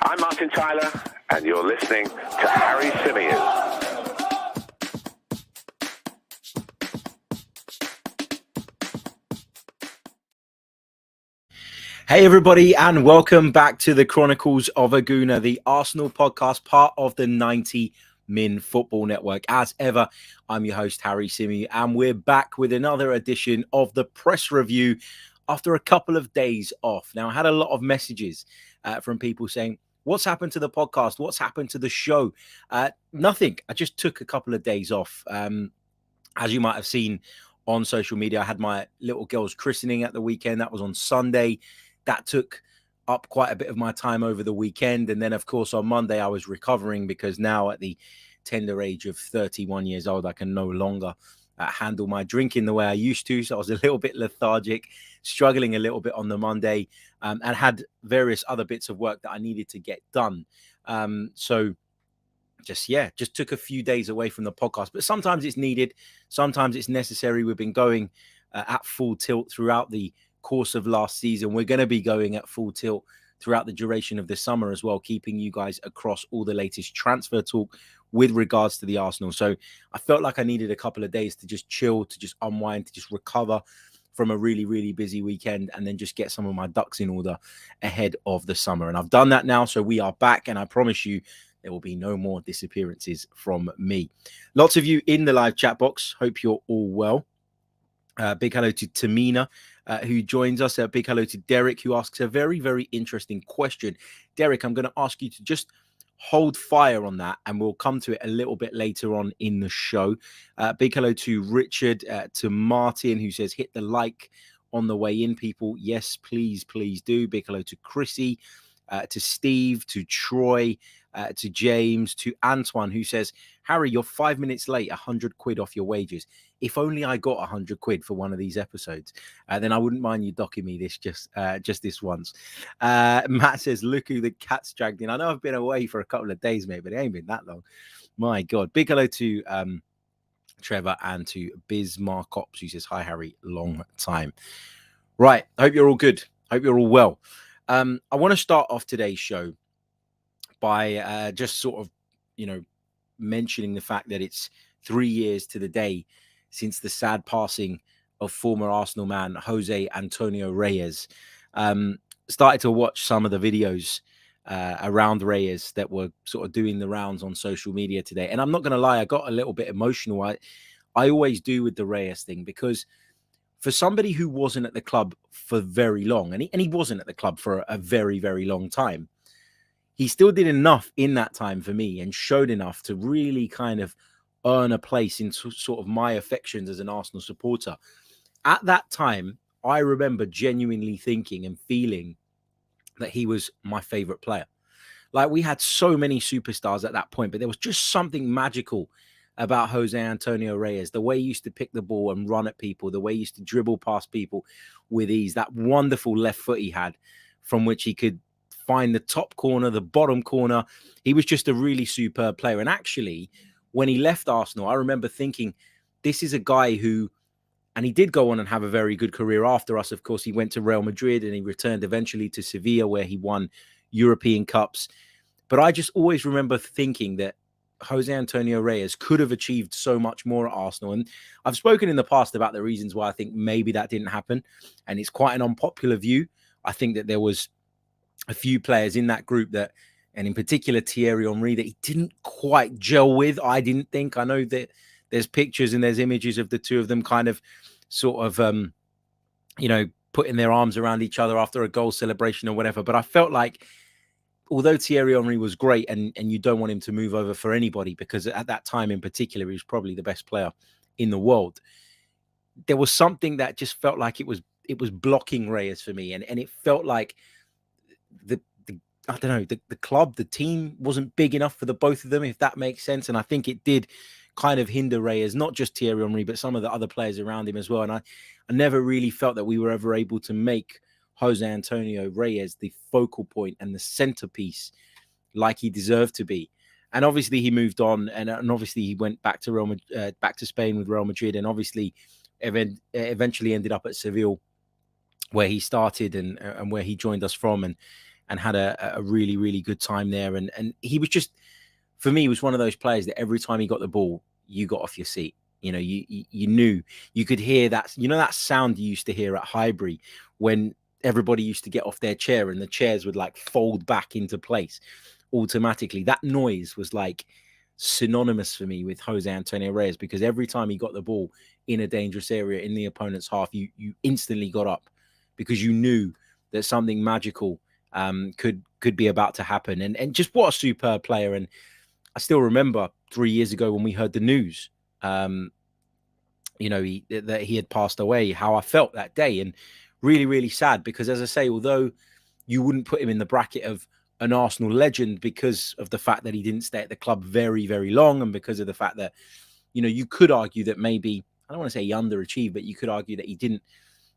I'm Martin Tyler, and you're listening to Harry Symeou. Hey everybody, and welcome back to the Chronicles of a Gooner, the Arsenal podcast, part of the 90 Min Football Network. As ever, I'm your host, Harry Symeou, and we're back with another edition of the press review after a couple of days off. Now, I had a lot of messages from people saying, what's happened to the podcast? What's happened to the show? Nothing. I just took a couple of days off. As you might have seen on social media, I had my little girl's christening at the weekend. That was on Sunday. That took up quite a bit of my time over the weekend. And then, of course, on Monday, I was recovering because now at the tender age of 31 years old, I can no longer handle my drinking the way I used to. So I was a little bit lethargic, struggling a little bit on the Monday, and had various other bits of work that I needed to get done. So just took a few days away from the podcast. But sometimes it's needed. Sometimes it's necessary. We've been going at full tilt throughout the course of last season. We're going to be going at full tilt throughout the duration of the summer as well, keeping you guys across all the latest transfer talk with regards to the Arsenal. So I felt like I needed a couple of days to just chill, to just unwind, to just recover from a really, really busy weekend, and then just get some of my ducks in order ahead of the summer. And I've done that now, so we are back, and I promise you there will be no more disappearances from me. Lots of you in the live chat box. Hope you're all well. Big hello to Tamina, who joins us. Big hello to Derek, who asks a very, very interesting question. Derek, I'm going to ask you to just hold fire on that, and we'll come to it a little bit later on in the show. Big hello to Richard, to Martin, who says, hit the like on the way in, people. Yes, please, please do. Big hello to Chrissy, to Steve, to Troy, to James, to Antoine, who says, Harry, you're 5 minutes late, 100 quid off your wages. If only I got 100 quid for one of these episodes, then I wouldn't mind you docking me this just this once. Matt says, look who the cat's dragged in. I know I've been away for a couple of days, mate, but it ain't been that long. My God. Big hello to Trevor and to Biz Marcops, who says, hi, Harry, long time. Right. I hope you're all good. I hope you're all well. I want to start off today's show by just sort of, mentioning the fact that it's 3 years to the day since the sad passing of former Arsenal man Jose Antonio Reyes. Started to watch some of the videos around Reyes that were sort of doing the rounds on social media today. And I'm not going to lie, I got a little bit emotional. I always do with the Reyes thing, because for somebody who wasn't at the club for very long, and he wasn't at the club for a very, very long time, he still did enough in that time for me and showed enough to really kind of earn a place in sort of my affections as an Arsenal supporter. At that time, I remember genuinely thinking and feeling that he was my favorite player. Like, we had so many superstars at that point, but there was just something magical about Jose Antonio Reyes, the way he used to pick the ball and run at people, the way he used to dribble past people with ease, that wonderful left foot he had from which he could find the top corner, the bottom corner. He was just a really superb player. And actually, when he left Arsenal, I remember thinking, this is a guy who, and he did go on and have a very good career after us. Of course, he went to Real Madrid and he returned eventually to Sevilla, where he won European Cups. But I just always remember thinking that Jose Antonio Reyes could have achieved so much more at Arsenal. And I've spoken in the past about the reasons why I think maybe that didn't happen. And it's quite an unpopular view. I think that there was a few players in that group that, and in particular Thierry Henry, that he didn't quite gel with. I didn't think. I know that there's pictures and there's images of the two of them kind of sort of, putting their arms around each other after a goal celebration or whatever. But I felt like, although Thierry Henry was great, and you don't want him to move over for anybody, because at that time in particular, he was probably the best player in the world, there was something that just felt like it was blocking Reyes for me. And it felt like the club, the team wasn't big enough for the both of them, if that makes sense. And I think it did kind of hinder Reyes, not just Thierry Henry, but some of the other players around him as well. And I never really felt that we were ever able to make Jose Antonio Reyes the focal point and the centerpiece like he deserved to be. And obviously he moved on, and obviously he went back to back to Spain with Real Madrid, and obviously eventually ended up at Seville, where he started and where he joined us from. And and had a really, really good time there. And he was just, for me, he was one of those players that every time he got the ball, you got off your seat. You know, you knew, you could hear that, you know, that sound you used to hear at Highbury when everybody used to get off their chair and the chairs would like fold back into place automatically. That noise was like synonymous for me with Jose Antonio Reyes, because every time he got the ball in a dangerous area in the opponent's half, you instantly got up because you knew that something magical could be about to happen. And just what a superb player. And I still remember 3 years ago when we heard the news, you know, that he had passed away, how I felt that day. And really, really sad, because as I say, although you wouldn't put him in the bracket of an Arsenal legend because of the fact that he didn't stay at the club very, very long, and because of the fact that, you know, you could argue that maybe, I don't want to say he underachieved, but you could argue that he didn't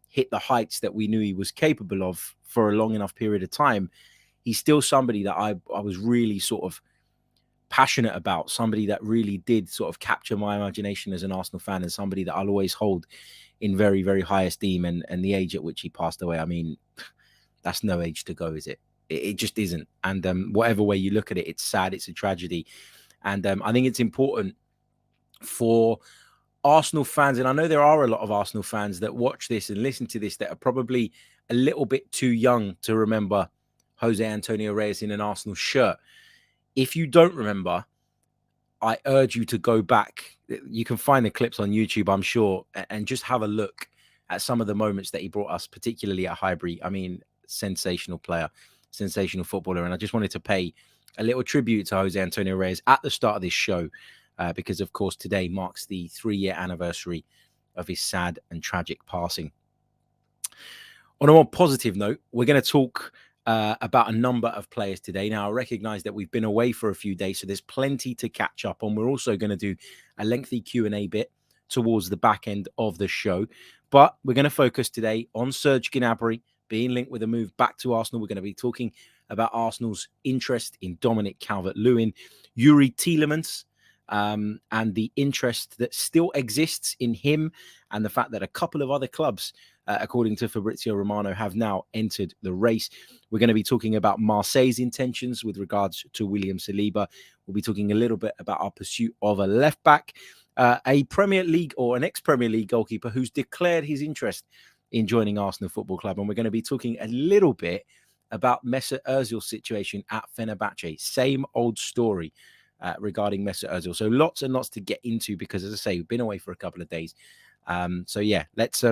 hit the heights that we knew he was capable of for a long enough period of time. He's still somebody that I was really sort of passionate about, somebody that really did sort of capture my imagination as an Arsenal fan, and somebody that I'll always hold in very, very high esteem. And the age at which he passed away, I mean, that's no age to go, is it? It just isn't. And whatever way you look at it, it's sad, it's a tragedy. And I think it's important for Arsenal fans, and I know there are a lot of Arsenal fans that watch this and listen to this that are probably a little bit too young to remember Jose Antonio Reyes in an Arsenal shirt. If you don't remember, I urge you to go back. You can find the clips on YouTube, I'm sure, and just have a look at some of the moments that he brought us, particularly at Highbury. I mean, sensational player, sensational footballer. And I just wanted to pay a little tribute to Jose Antonio Reyes at the start of this show, because, of course, today marks the 3-year anniversary of his sad and tragic passing. On a more positive note, we're going to talk about a number of players today. Now, I recognize that we've been away for a few days, so there's plenty to catch up on. We're also going to do a lengthy Q&A bit towards the back end of the show, but we're going to focus today on Serge Gnabry being linked with a move back to Arsenal. We're going to be talking about Arsenal's interest in Dominic Calvert-Lewin, Youri Tielemans, and the interest that still exists in him, and the fact that a couple of other clubs, according to Fabrizio Romano, have now entered the race. We're going to be talking about Marseille's intentions with regards to William Saliba. We'll be talking a little bit about our pursuit of a left back, a Premier League or an ex-Premier League goalkeeper who's declared his interest in joining Arsenal Football Club. And we're going to be talking a little bit about Mesut Ozil's situation at Fenerbahce. Same old story regarding Mesut Ozil. So lots and lots to get into, because, as I say, we've been away for a couple of days. So yeah, let's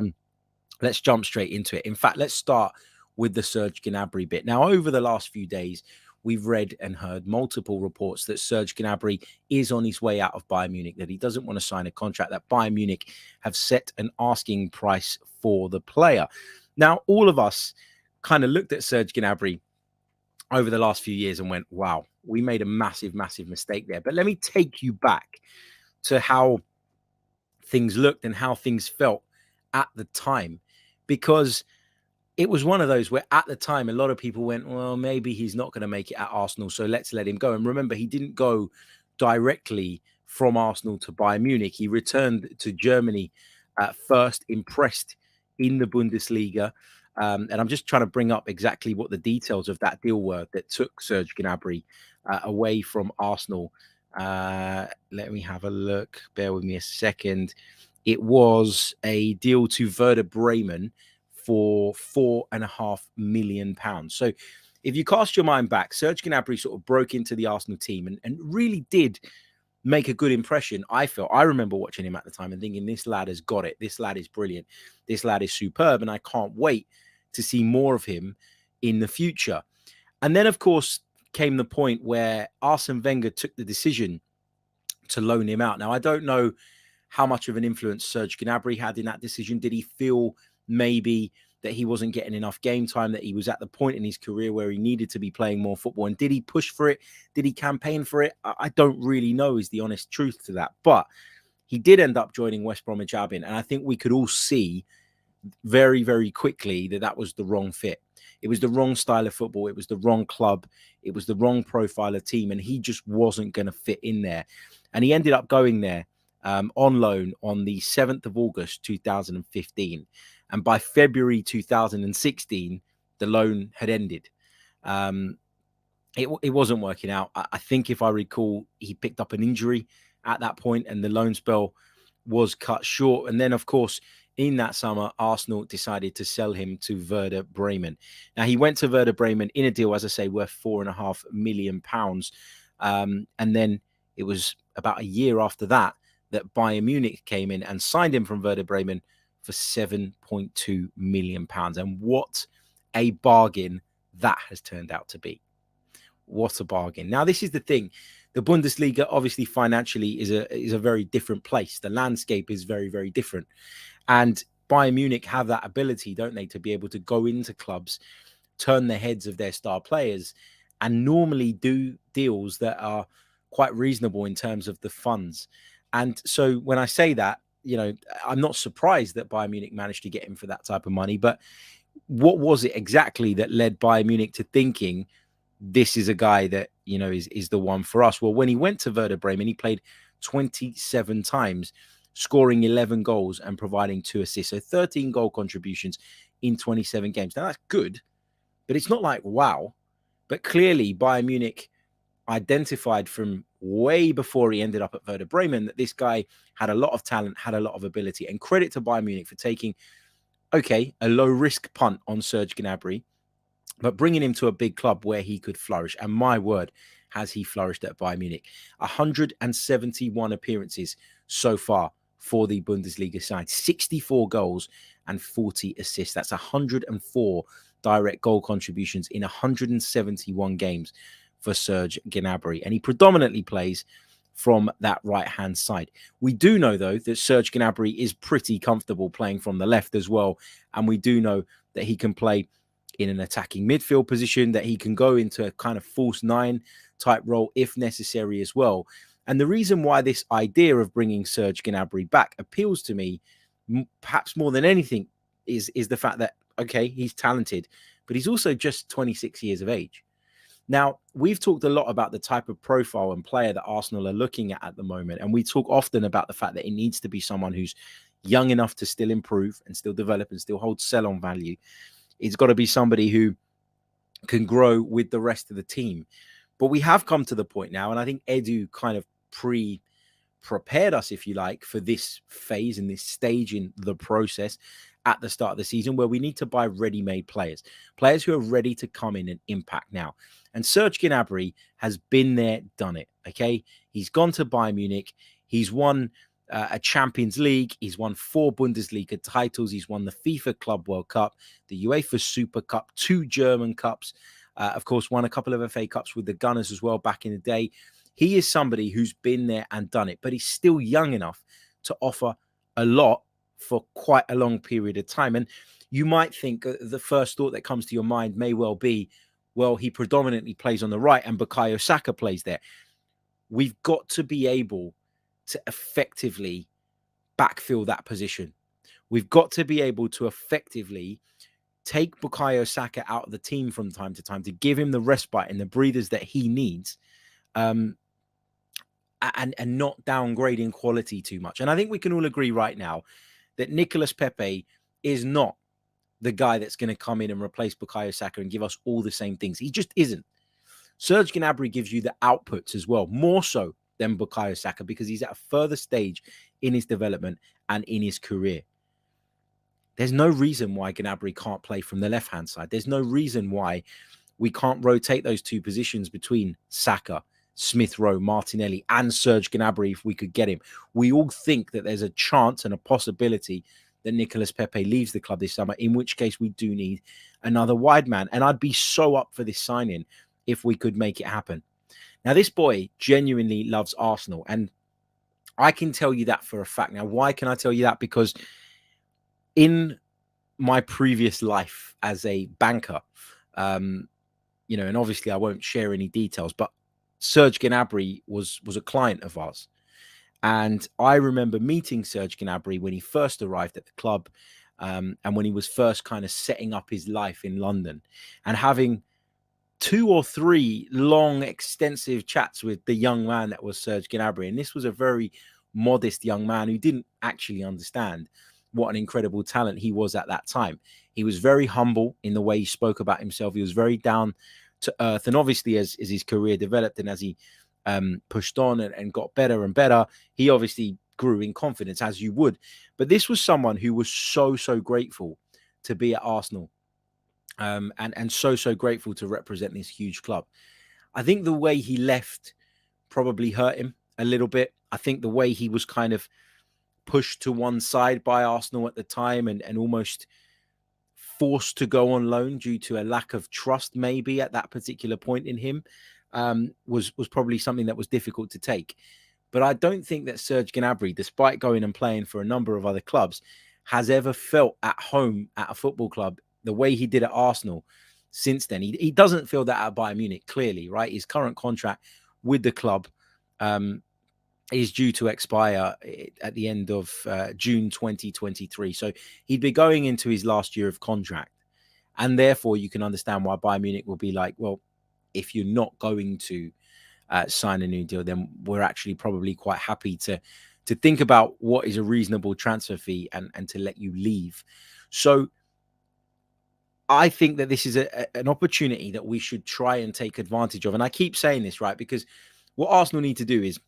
jump straight into it. In fact, let's start with the Serge Gnabry bit. Now, over the last few days, we've read and heard multiple reports that Serge Gnabry is on his way out of Bayern Munich, that he doesn't want to sign a contract, that Bayern Munich have set an asking price for the player. Now, all of us kind of looked at Serge Gnabry over the last few years and went, wow, we made a massive, massive mistake there. But let me take you back to how things looked and how things felt at the time, because it was one of those where at the time a lot of people went, well, maybe he's not going to make it at Arsenal, so let's let him go. And remember, he didn't go directly from Arsenal to Bayern Munich. He returned to Germany first, impressed in the Bundesliga. And I'm just trying to bring up exactly what the details of that deal were that took Serge Gnabry away from Arsenal. Let me have a look. Bear with me a second. It was a deal to Werder Bremen for £4.5 million. So if you cast your mind back, Serge Gnabry sort of broke into the Arsenal team and really did make a good impression. I remember watching him at the time and thinking, this lad has got it. This lad is brilliant. This lad is superb. And I can't wait to see more of him in the future. And then, of course, came the point where Arsene Wenger took the decision to loan him out. Now, I don't know how much of an influence Serge Gnabry had in that decision. Did he feel maybe that he wasn't getting enough game time, that he was at the point in his career where he needed to be playing more football? And did he push for it? Did he campaign for it? I don't really know is the honest truth to that. But he did end up joining West Bromwich Albion. And I think we could all see very, very quickly that was the wrong fit. It was the wrong style of football. It was the wrong club. It was the wrong profile of team. And he just wasn't going to fit in there. And he ended up going there on loan on the 7th of August, 2015. And by February 2016, the loan had ended. It wasn't working out. I think if I recall, he picked up an injury at that point and the loan spell was cut short. And then, of course, in that summer, Arsenal decided to sell him to Werder Bremen. Now, he went to Werder Bremen in a deal, as I say, worth £4.5 million. And then it was about a year after that Bayern Munich came in and signed him from Werder Bremen for £7.2 million. And what a bargain that has turned out to be. What a bargain. Now, this is the thing. The Bundesliga, obviously, financially is a very different place. The landscape is very, very different. And Bayern Munich have that ability, don't they, to be able to go into clubs, turn the heads of their star players, and normally do deals that are quite reasonable in terms of the funds. And so when I say that, I'm not surprised that Bayern Munich managed to get him for that type of money. But what was it exactly that led Bayern Munich to thinking this is a guy that, is the one for us? Well, when he went to Werder Bremen, he played 27 times, scoring 11 goals and providing 2 assists. So 13 goal contributions in 27 games. Now, that's good, but it's not like, wow. But clearly, Bayern Munich identified from way before he ended up at Werder Bremen that this guy had a lot of talent, had a lot of ability. And credit to Bayern Munich for taking, a low-risk punt on Serge Gnabry, but bringing him to a big club where he could flourish. And my word, has he flourished at Bayern Munich. 171 appearances so far for the Bundesliga side. 64 goals and 40 assists. That's 104 direct goal contributions in 171 games for Serge Gnabry. And he predominantly plays from that right-hand side. We do know, though, that Serge Gnabry is pretty comfortable playing from the left as well. And we do know that he can play in an attacking midfield position, that he can go into a kind of false nine type role if necessary as well. And the reason why this idea of bringing Serge Gnabry back appeals to me, perhaps more than anything, is the fact that, he's talented, but he's also just 26 years of age. Now, we've talked a lot about the type of profile and player that Arsenal are looking at the moment. And we talk often about the fact that it needs to be someone who's young enough to still improve and still develop and still hold sell-on value. It's got to be somebody who can grow with the rest of the team. But we have come to the point now, and I think Edu kind of prepared us, if you like, for this phase and this stage in the process at the start of the season, where we need to buy ready-made players who are ready to come in and impact now. And Serge Gnabry has been there, done it. He's gone to Bayern Munich. He's won a Champions League. He's won 4 Bundesliga titles. He's won the FIFA Club World Cup, the UEFA Super Cup, 2 German Cups. Of course, won a couple of FA Cups with the Gunners as well back in the day. He is somebody who's been there and done it, but he's still young enough to offer a lot for quite a long period of time. And you might think the first thought that comes to your mind may well be, well, he predominantly plays on the right and Bukayo Saka plays there. We've got to be able to effectively backfill that position. We've got to be able to effectively take Bukayo Saka out of the team from time to time to give him the respite and the breathers that he needs, and not downgrading quality too much. And I think we can all agree right now that Nicolas Pepe is not the guy that's going to come in and replace Bukayo Saka and give us all the same things. He just isn't. Serge Gnabry gives you the outputs as well, more so than Bukayo Saka, because he's at a further stage in his development and in his career. There's no reason why Gnabry can't play from the left-hand side. There's no reason why we can't rotate those 2 positions between Saka, Smith Rowe, Martinelli, and Serge Gnabry if we could get him. We all think that there's a chance and a possibility that Nicolas Pepe leaves the club this summer, in which case we do need another wide man. And I'd be so up for this signing if we could make it happen. Now, this boy genuinely loves Arsenal, and I can tell you that for a fact. Now, why can I tell you that? Because in my previous life as a banker, and obviously I won't share any details, but Serge Gnabry was a client of ours. And I remember meeting Serge Gnabry when he first arrived at the club, and when he was first kind of setting up his life in London, and having 2 or 3 long, extensive chats with the young man that was Serge Gnabry. And this was a very modest young man who didn't actually understand what an incredible talent he was at that time. He was very humble in the way he spoke about himself. He was very down to earth. And obviously, as his career developed and as he pushed on and got better and better, he obviously grew in confidence, as you would. But this was someone who was so grateful to be at Arsenal, and so grateful to represent this huge club. I think the way he left probably hurt him a little bit. I think the way he was kind of pushed to one side by Arsenal at the time and almost forced to go on loan due to a lack of trust, maybe at that particular point in him, was probably something that was difficult to take. But I don't think that Serge Gnabry, despite going and playing for a number of other clubs, has ever felt at home at a football club the way he did at Arsenal since then. He doesn't feel that at Bayern Munich, clearly, right? His current contract with the club is due to expire at the end of June 2023. So he'd be going into his last year of contract. And therefore, you can understand why Bayern Munich will be like, well, if you're not going to sign a new deal, then we're actually probably quite happy to think about what is a reasonable transfer fee and to let you leave. So I think that this is an opportunity that we should try and take advantage of. And I keep saying this, right? Because what Arsenal need to do is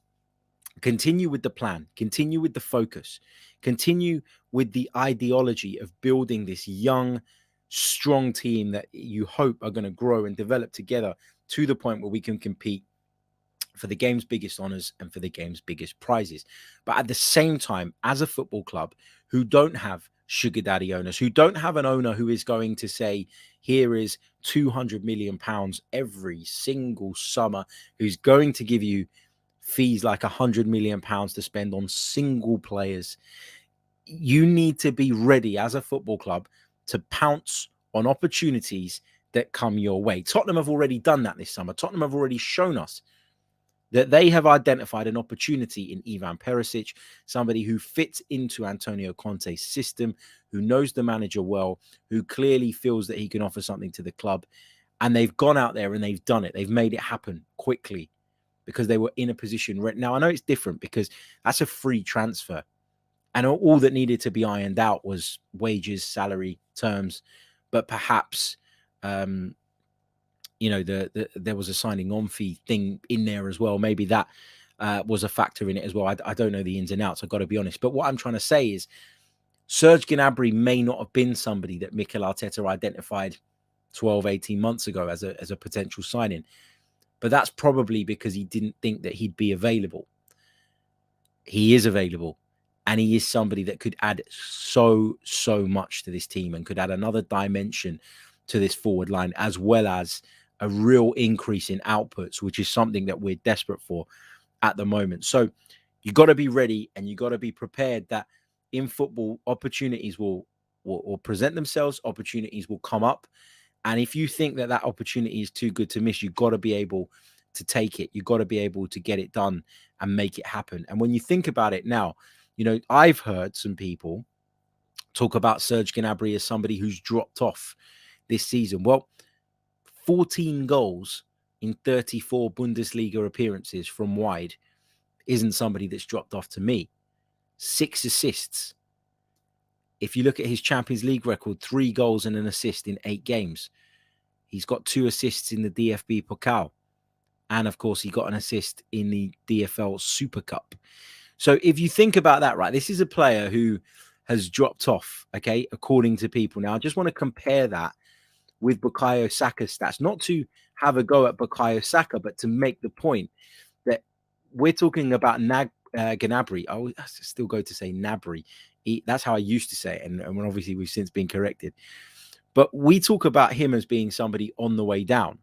continue with the plan, continue with the focus, continue with the ideology of building this young, strong team that you hope are going to grow and develop together to the point where we can compete for the game's biggest honors and for the game's biggest prizes. But at the same time, as a football club who don't have sugar daddy owners, who don't have an owner who is going to say, here is £200 million every single summer, who's going to give you fees like £100 million to spend on single players. You need to be ready as a football club to pounce on opportunities that come your way. Tottenham have already done that this summer. Tottenham have already shown us that they have identified an opportunity in Ivan Perisic, somebody who fits into Antonio Conte's system, who knows the manager well, who clearly feels that he can offer something to the club. And they've gone out there and they've done it. They've made it happen quickly because they were in a position. Now, I know it's different because that's a free transfer. And all that needed to be ironed out was wages, salary, terms. But perhaps, there was a signing on fee thing in there as well. Maybe that was a factor in it as well. I don't know the ins and outs. I've got to be honest. But what I'm trying to say is Serge Gnabry may not have been somebody that Mikel Arteta identified 12, 18 months ago as a potential signing. But that's probably because he didn't think that he'd be available. He is available. And he is somebody that could add so much to this team and could add another dimension to this forward line, as well as a real increase in outputs, which is something that we're desperate for at the moment. So you got to be ready and you got to be prepared that in football, opportunities will present themselves, opportunities will come up. And if you think that opportunity is too good to miss, you've got to be able to take it. You've got to be able to get it done and make it happen. And when you think about it now, I've heard some people talk about Serge Gnabry as somebody who's dropped off this season. Well, 14 goals in 34 Bundesliga appearances from wide isn't somebody that's dropped off to me. 6 assists. If you look at his Champions League record, 3 goals and an assist in 8 games. He's got 2 assists in the DFB Pokal. And of course, he got an assist in the DFL Super Cup. So if you think about that, right, this is a player who has dropped off, okay, according to people. Now, I just want to compare that with Bukayo Saka's stats, not to have a go at Bukayo Saka, but to make the point that we're talking about Gnabry. I still go to say Gnabry. That's how I used to say it. And when obviously we've since been corrected. But we talk about him as being somebody on the way down,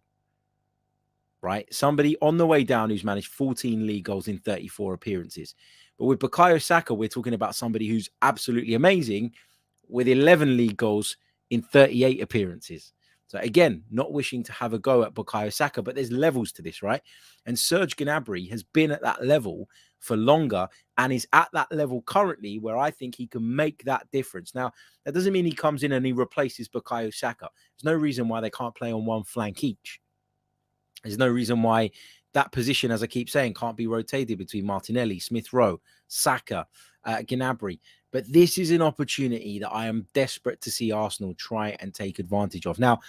right? Somebody on the way down who's managed 14 league goals in 34 appearances. But with Bukayo Saka, we're talking about somebody who's absolutely amazing with 11 league goals in 38 appearances. So again, not wishing to have a go at Bukayo Saka, but there's levels to this, right? And Serge Gnabry has been at that level for longer and is at that level currently where I think he can make that difference. Now, that doesn't mean he comes in and he replaces Bukayo Saka. There's no reason why they can't play on one flank each. There's no reason why that position, as I keep saying, can't be rotated between Martinelli, Smith Rowe, Saka, Gnabry. But this is an opportunity that I am desperate to see Arsenal try and take advantage of. Now,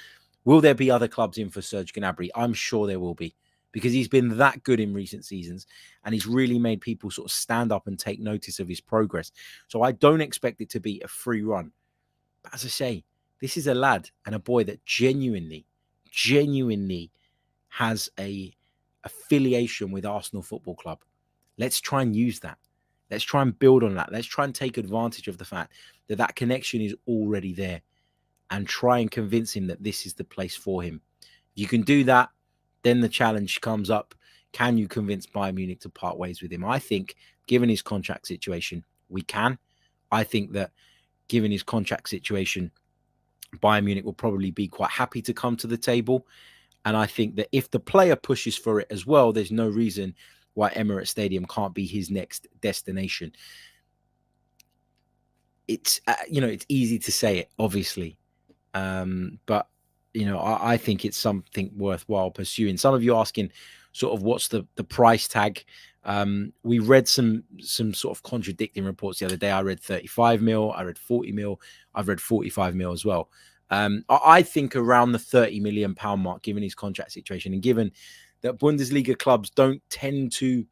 Will there be other clubs in for Serge Gnabry? I'm sure there will be, because he's been that good in recent seasons and he's really made people sort of stand up and take notice of his progress. So I don't expect it to be a free run. But as I say, this is a lad and a boy that genuinely has a affiliation with Arsenal Football Club. Let's try and use that. Let's try and build on that. Let's try and take advantage of the fact that that connection is already there and try and convince him that this is the place for him. If you can do that, then the challenge comes up. Can you convince Bayern Munich to part ways with him? I think, given his contract situation, we can. I think that given his contract situation, Bayern Munich will probably be quite happy to come to the table. And I think that if the player pushes for it as well, there's no reason why Emirates Stadium can't be his next destination. It's, it's easy to say it, obviously. But, I think it's something worthwhile pursuing. Some of you asking sort of what's the price tag. We read some sort of contradicting reports the other day. I read 35 mil, I read 40 mil, I've read 45 mil as well. I think around the £30 million mark, given his contract situation and given that Bundesliga clubs don't tend to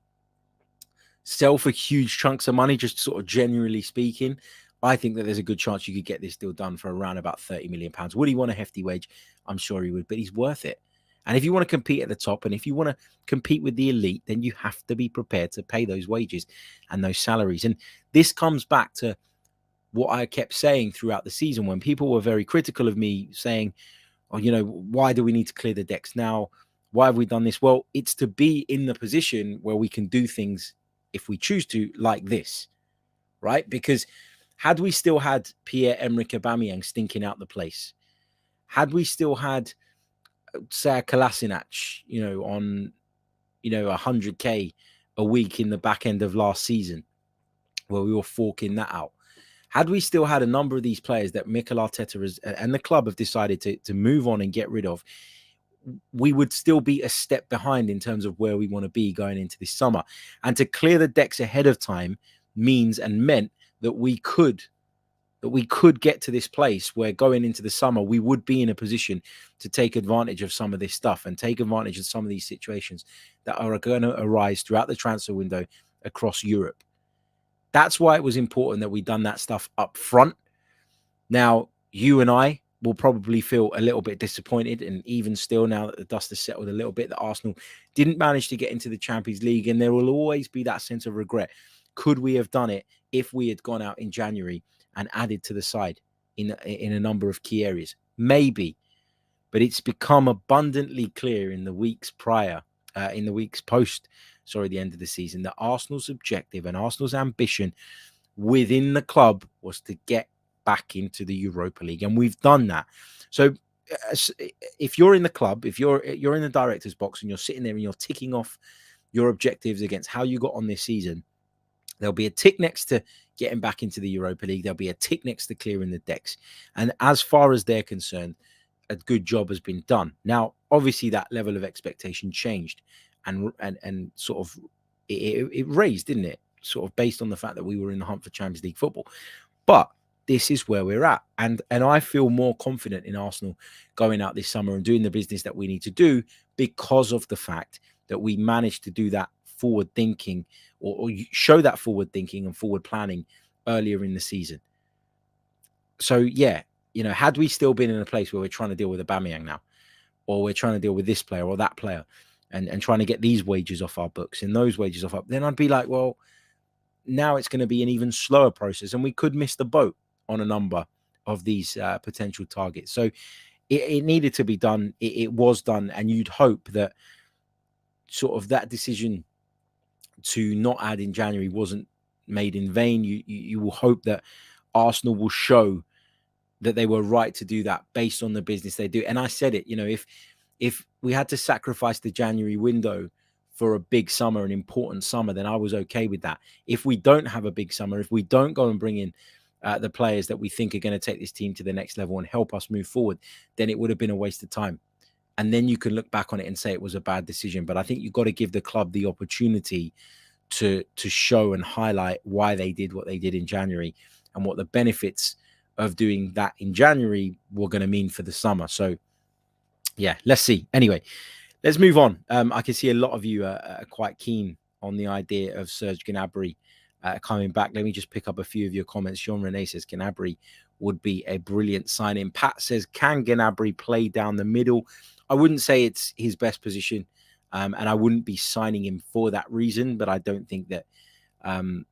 sell for huge chunks of money, just sort of generally speaking, I think that there's a good chance you could get this deal done for around about £30 million. Would he want a hefty wage? I'm sure he would, but he's worth it. And if you want to compete at the top and if you want to compete with the elite, then you have to be prepared to pay those wages and those salaries. And this comes back to what I kept saying throughout the season when people were very critical of me saying, oh, why do we need to clear the decks now? Why have we done this? Well, it's to be in the position where we can do things, if we choose to, like this, right? Because had we still had Pierre-Emerick Aubameyang stinking out the place, had we still had Ser Kolasinac, on, 100K a week in the back end of last season, where we were forking that out, had we still had a number of these players that Mikel Arteta and the club have decided to move on and get rid of, we would still be a step behind in terms of where we want to be going into this summer. And to clear the decks ahead of time meant that we could get to this place where going into the summer, we would be in a position to take advantage of some of this stuff and take advantage of some of these situations that are going to arise throughout the transfer window across Europe. That's why it was important that we done that stuff up front. Now, you and I will probably feel a little bit disappointed, and even still, now that the dust has settled a little bit, that Arsenal didn't manage to get into the Champions League, and there will always be that sense of regret. Could we have done it if we had gone out in January and added to the side in a number of key areas? Maybe, but it's become abundantly clear in the weeks post the end of the season, that Arsenal's objective and Arsenal's ambition within the club was to get back into the Europa League, and we've done that. So if you're in the club, if you're in the director's box and you're sitting there and you're ticking off your objectives against how you got on this season, there'll be a tick next to getting back into the Europa League. There'll be a tick next to clearing the decks. And as far as they're concerned, a good job has been done. Now, obviously, that level of expectation changed and sort of it raised, didn't it? Sort of based on the fact that we were in the hunt for Champions League football. But this is where we're at. And I feel more confident in Arsenal going out this summer and doing the business that we need to do because of the fact that we managed to do that forward thinking or show that forward thinking and forward planning earlier in the season. So, yeah, had we still been in a place where we're trying to deal with Aubameyang now, or we're trying to deal with this player or that player and trying to get these wages off our books and those wages off then I'd be like, well, now it's going to be an even slower process and we could miss the boat on a number of these potential targets. So it needed to be done. It was done. And you'd hope that sort of that decision to not add in January wasn't made in vain. You will hope that Arsenal will show that they were right to do that based on the business they do. And I said it, if we had to sacrifice the January window for a big summer, an important summer, then I was okay with that. If we don't have a big summer, if we don't go and bring in the players that we think are going to take this team to the next level and help us move forward, then it would have been a waste of time. And then you can look back on it and say it was a bad decision. But I think you've got to give the club the opportunity to show and highlight why they did what they did in January and what the benefits of doing that in January were going to mean for the summer. So yeah, let's see. Anyway, let's move on. I can see a lot of you are quite keen on the idea of Serge Gnabry coming back. Let me just pick up a few of your comments. Jean Rene says Gnabry would be a brilliant signing. Pat says, can Gnabry play down the middle? I wouldn't say it's his best position, and I wouldn't be signing him for that reason, but I don't think that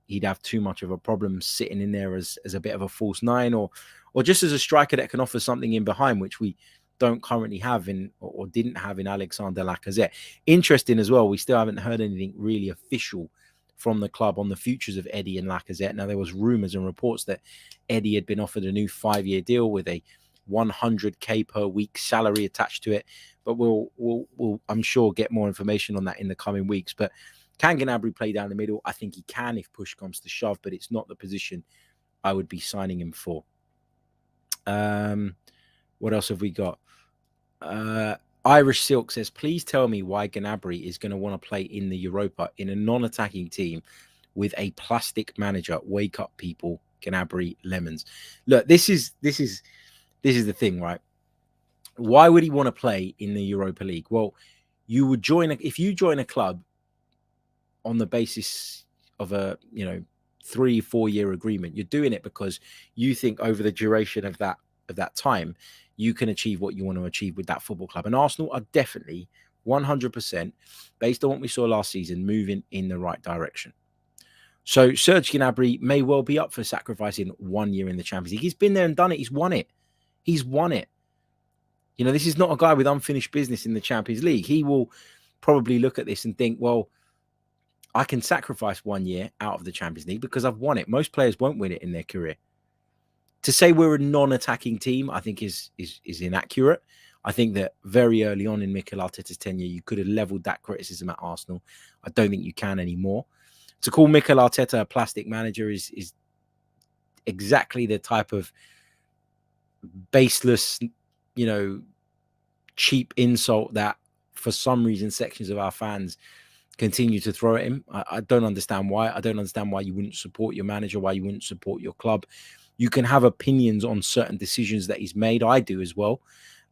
he'd have too much of a problem sitting in there as a bit of a false nine, or just as a striker that can offer something in behind, which we don't currently have in or didn't have in Alexander Lacazette. Interesting as well, we still haven't heard anything really official from the club on the futures of Eddie and Lacazette. Now, there was rumours and reports that Eddie had been offered a new 5-year deal with a 100k per week salary attached to it, but we'll I'm sure get more information on that in the coming weeks. But can Gnabry play down the middle? I think he can if push comes to shove, but it's not the position I would be signing him for. What else have we got? Irish Silk says, please tell me why Gnabry is going to want to play in the Europa in a non-attacking team with a plastic manager. Wake up, people. Gnabry Lemons. Look, this is the thing, right? Why would he want to play in the Europa League? Well, you would if you join a club on the basis of a 3-4 year agreement, you're doing it because you think over the duration of that time you can achieve what you want to achieve with that football club. And Arsenal are definitely 100%, based on what we saw last season, moving in the right direction. So Serge Gnabry may well be up for sacrificing 1 year in the Champions League. He's been there and done it. He's won it. This is not a guy with unfinished business in the Champions League. He will probably look at this and think, well, I can sacrifice 1 year out of the Champions League because I've won it. Most players won't win it in their career. To say we're a non-attacking team, I think is inaccurate. I think that very early on in Mikel Arteta's tenure, you could have levelled that criticism at Arsenal. I don't think you can anymore. To call Mikel Arteta a plastic manager is exactly the type of baseless, cheap insult that for some reason sections of our fans continue to throw at him. I don't understand why. I don't understand why you wouldn't support your manager, why you wouldn't support your club. You can have opinions on certain decisions that he's made. I do as well.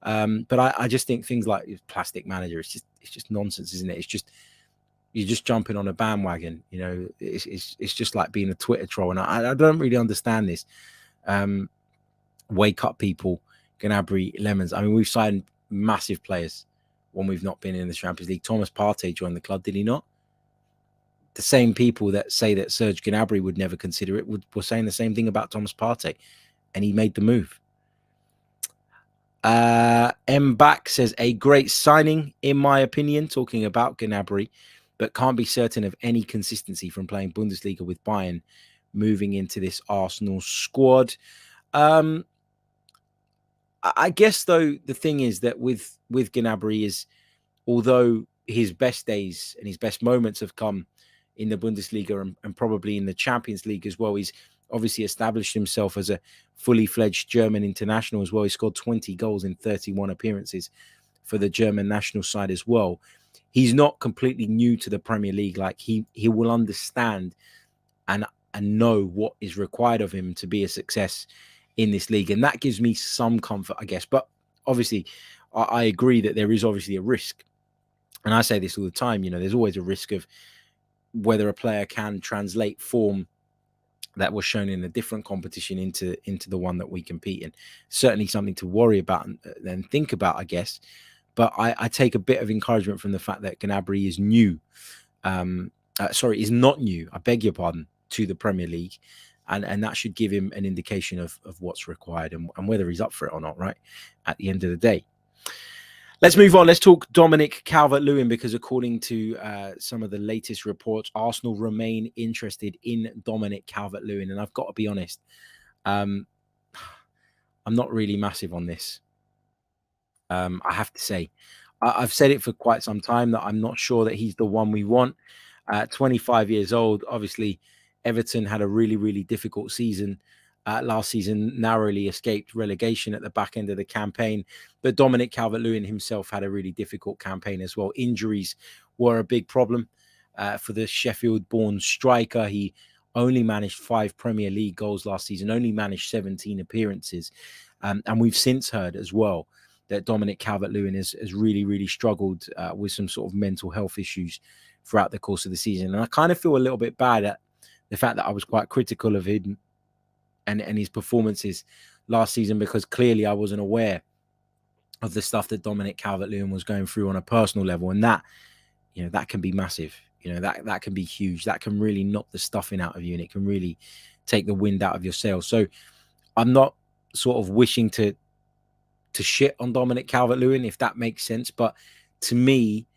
But I just think things like plastic manager, it's just nonsense, isn't it? It's just, you're just jumping on a bandwagon. It's just like being a Twitter troll. And I don't really understand this. Wake up, people. Gnabry Lemons. I mean, we've signed massive players when we've not been in the Champions League. Thomas Partey joined the club, did he not? The same people that say that Serge Gnabry would never consider it were saying the same thing about Thomas Partey, and he made the move. M. Back says, a great signing, in my opinion, talking about Gnabry, but can't be certain of any consistency from playing Bundesliga with Bayern moving into this Arsenal squad. I guess, though, the thing is that with Gnabry is, although his best days and his best moments have come in the Bundesliga and probably in the Champions League as well, he's obviously established himself as a fully fledged German international as well. He scored 20 goals in 31 appearances for the German national side as well. He's not completely new to the Premier League. Like he will understand and know what is required of him to be a success in this league. And that gives me some comfort, I guess. But obviously, I agree that there is obviously a risk. And I say this all the time, there's always a risk of whether a player can translate form that was shown in a different competition into the one that we compete in. Certainly something to worry about and think about, I guess. But I take a bit of encouragement from the fact that Gnabry is new. Is not new, I beg your pardon, to the Premier League. And that should give him an indication of what's required and whether he's up for it or not, right? At the end of the day. Let's move on. Let's talk Dominic Calvert-Lewin, because according to some of the latest reports, Arsenal remain interested in Dominic Calvert-Lewin. And I've got to be honest, I'm not really massive on this. I have to say, I've said it for quite some time that I'm not sure that he's the one we want. 25 years old, obviously, Everton had a really, really difficult season. Last season, narrowly escaped relegation at the back end of the campaign. But Dominic Calvert-Lewin himself had a really difficult campaign as well. Injuries were a big problem for the Sheffield-born striker. He only managed 5 Premier League goals last season, only managed 17 appearances. And we've since heard as well that Dominic Calvert-Lewin has really, really struggled with some sort of mental health issues throughout the course of the season. And I kind of feel a little bit bad at the fact that I was quite critical of him and his performances last season, because clearly I wasn't aware of the stuff that Dominic Calvert-Lewin was going through on a personal level. And that, that can be massive. That can be huge. That can really knock the stuffing out of you, and it can really take the wind out of your sails. So I'm not sort of wishing to shit on Dominic Calvert-Lewin, if that makes sense. But to me,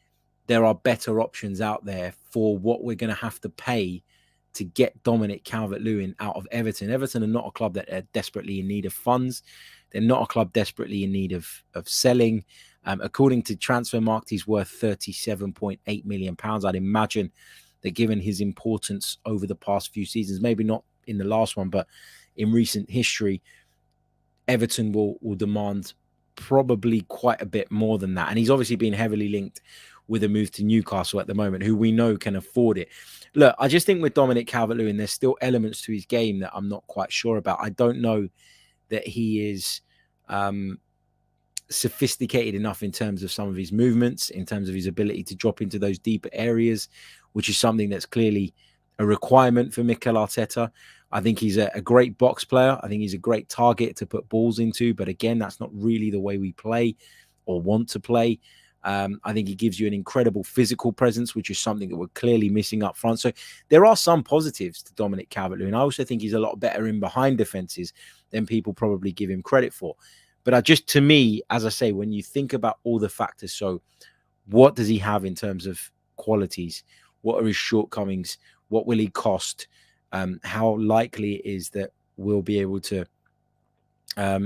there are better options out there for what we're going to have to pay to get Dominic Calvert-Lewin out of Everton. Everton are not a club that are desperately in need of funds. They're not a club desperately in need of selling. According to Transfermarkt, he's worth £37.8 million. I'd imagine that given his importance over the past few seasons, maybe not in the last one, but in recent history, Everton will demand probably quite a bit more than that. And he's obviously been heavily linked with a move to Newcastle at the moment, who we know can afford it. Look, I just think with Dominic Calvert-Lewin, there's still elements to his game that I'm not quite sure about. I don't know that he is sophisticated enough in terms of some of his movements, in terms of his ability to drop into those deeper areas, which is something that's clearly a requirement for Mikel Arteta. I think he's a great box player. I think he's a great target to put balls into. But again, that's not really the way we play or want to play. I think he gives you an incredible physical presence, which is something that we're clearly missing up front. So there are some positives to Dominic Calvert-Lewin. I also think he's a lot better in behind defenses than people probably give him credit for. But to me, as I say, when you think about all the factors, so what does he have in terms of qualities? What are his shortcomings? What will he cost? How likely it is that we'll be able to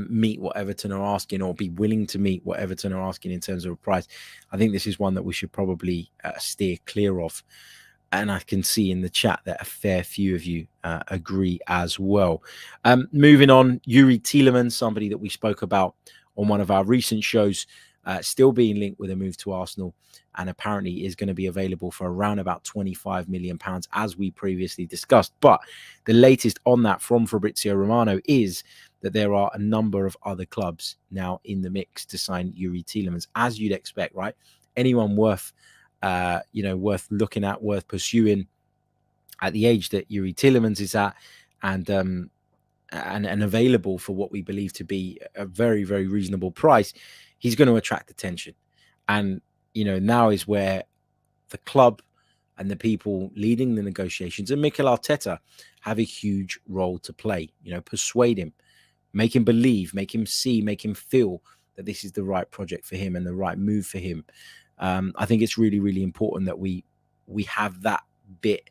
meet what Everton are asking, or be willing to meet what Everton are asking in terms of a price? I think this is one that we should probably steer clear of. And I can see in the chat that a fair few of you agree as well. Moving on, Youri Tielemans, somebody that we spoke about on one of our recent shows, still being linked with a move to Arsenal, and apparently is going to be available for around about £25 million, as we previously discussed. But the latest on that from Fabrizio Romano is that there are a number of other clubs now in the mix to sign Youri Tielemans, as you'd expect, right? Anyone worth looking at, worth pursuing at the age that Youri Tielemans is at, and available for what we believe to be a very, very reasonable price, he's going to attract attention. And, now is where the club and the people leading the negotiations and Mikel Arteta have a huge role to play. Persuade him, make him believe, make him see, make him feel that this is the right project for him and the right move for him. I think it's really, really important that we have that bit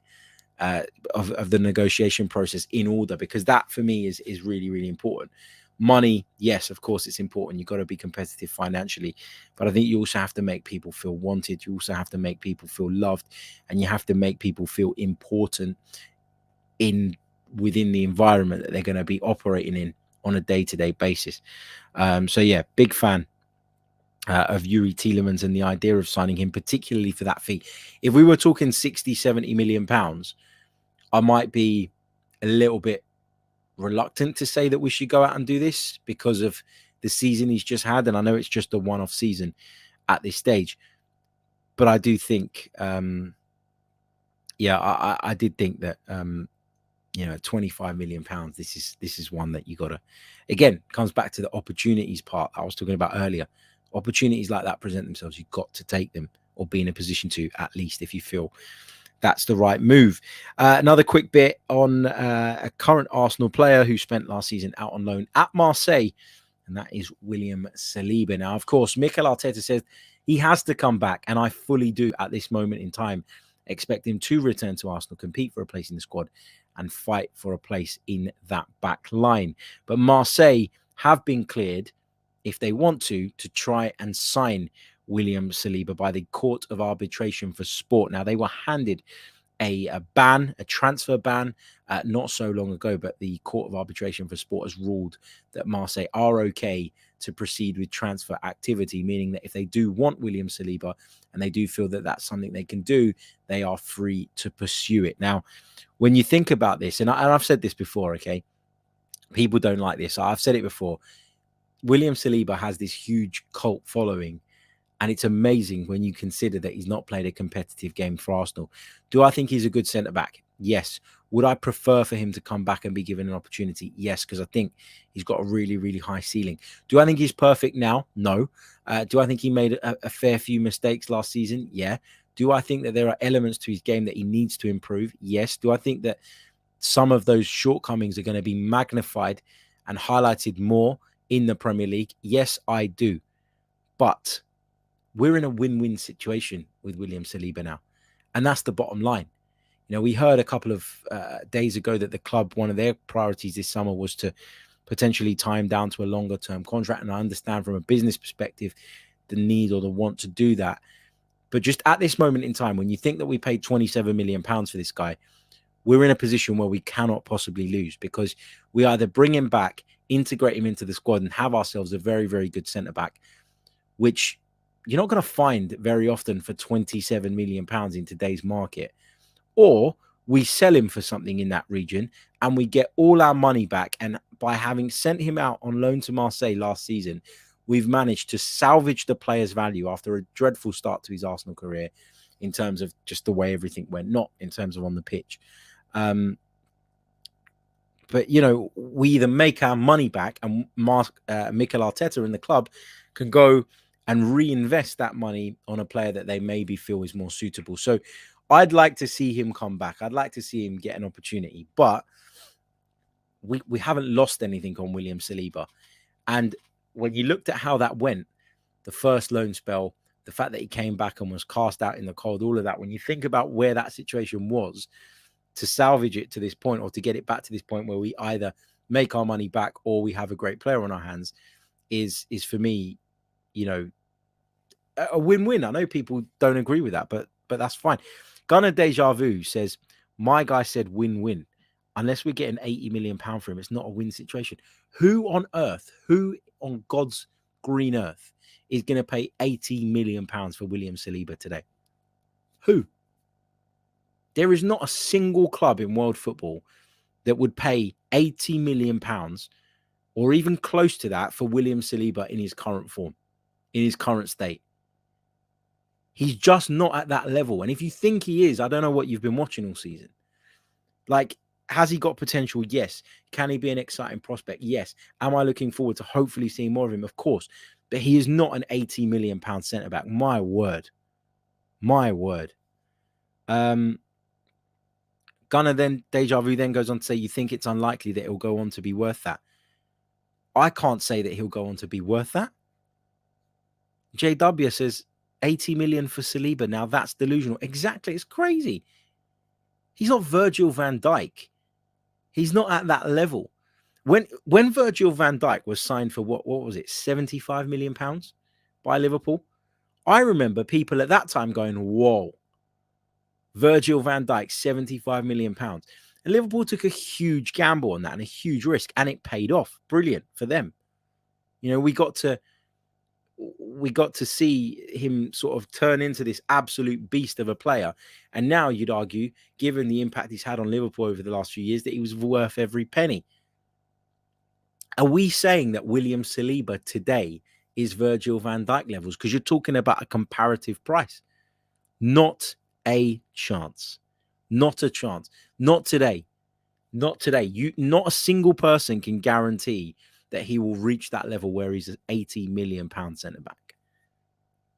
of the negotiation process in order, because that for me is really, really important. Money, yes, of course, it's important. You've got to be competitive financially, but I think you also have to make people feel wanted. You also have to make people feel loved, and you have to make people feel important within the environment that they're going to be operating in on a day-to-day basis. So yeah, big fan of Youri Tielemans and the idea of signing him, particularly for that fee. If we were talking 60-70 million pounds, I might be a little bit reluctant to say that we should go out and do this because of the season he's just had, and I know it's just a one-off season at this stage, but I do think I did think that 25 million pounds, this is one that you gotta, again, comes back to the opportunities part I was talking about earlier. Opportunities like that present themselves, you've got to take them, or be in a position to, at least if you feel that's the right move. Another quick bit on a current Arsenal player who spent last season out on loan at Marseille, and that is William Saliba. Now, of course, Mikel Arteta says he has to come back, and I fully do at this moment in time expect him to return to Arsenal, compete for a place in the squad, and fight for a place in that back line. But Marseille have been cleared, if they want to try and sign William Saliba by the Court of Arbitration for Sport. Now, they were handed a transfer ban, not so long ago, but the Court of Arbitration for Sport has ruled that Marseille are okay to proceed with transfer activity, meaning that if they do want William Saliba and they do feel that that's something they can do, they are free to pursue it. Now, when you think about this, and I've said this before, okay, people don't like this. I've said it before. William Saliba has this huge cult following, and it's amazing when you consider that he's not played a competitive game for Arsenal. Do I think he's a good centre-back? Yes. Would I prefer for him to come back and be given an opportunity? Yes, because I think he's got a really, really high ceiling. Do I think he's perfect now? No. Do I think he made a fair few mistakes last season? Yeah. Do I think that there are elements to his game that he needs to improve? Yes. Do I think that some of those shortcomings are going to be magnified and highlighted more in the Premier League? Yes, I do. But we're in a win-win situation with William Saliba now. And that's the bottom line. You know, we heard a couple of days ago that the club, one of their priorities this summer was to potentially tie him down to a longer-term contract. And I understand from a business perspective the need or the want to do that. But just at this moment in time, when you think that we paid £27 million for this guy, we're in a position where we cannot possibly lose, because we either bring him back, integrate him into the squad, and have ourselves a very, very good centre-back, which you're not going to find very often for £27 million in today's market. Or we sell him for something in that region and we get all our money back. And by having sent him out on loan to Marseille last season, we've managed to salvage the player's value after a dreadful start to his Arsenal career in terms of just the way everything went, not in terms of on the pitch. But, you know, we either make our money back and Mikel Arteta in the club can go and reinvest that money on a player that they maybe feel is more suitable. So I'd like to see him come back. I'd like to see him get an opportunity. But we haven't lost anything on William Saliba. And when you looked at how that went, the first loan spell, the fact that he came back and was cast out in the cold, all of that, when you think about where that situation was, to salvage it to this point or to get it back to this point where we either make our money back or we have a great player on our hands is for me, you know, a win-win. I know people don't agree with that, but that's fine. Gunnar Deja Vu says, my guy said win-win. Unless we're getting £80 million for him, it's not a win situation. Who on earth, who on God's green earth is going to pay £80 million for William Saliba today? Who? There is not a single club in world football that would pay £80 million or even close to that for William Saliba in his current form, in his current state. He's just not at that level. And if you think he is, I don't know what you've been watching all season. Like, has he got potential? Yes. Can he be an exciting prospect? Yes. Am I looking forward to hopefully seeing more of him? Of course. But he is not an £80 million centre-back. My word. My word. Gunnar then, Deja Vu then goes on to say, you think it's unlikely that he'll go on to be worth that? I can't say that he'll go on to be worth that. JW says, 80 million for Saliba. Now that's delusional. Exactly. It's crazy. He's not Virgil van Dijk. He's not at that level. When Virgil van Dijk was signed for what was it, £75 million by Liverpool? I remember people at that time going, whoa, Virgil van Dijk, £75 million. And Liverpool took a huge gamble on that and a huge risk, and it paid off. Brilliant for them. You know, we got to see him sort of turn into this absolute beast of a player. And now you'd argue, given the impact he's had on Liverpool over the last few years, that he was worth every penny. Are we saying that William Saliba today is Virgil van Dijk levels? Because you're talking about a comparative price. Not a chance. Not a chance. Not today. Not today. Not a single person can guarantee that he will reach that level where he's an £80 million centre-back.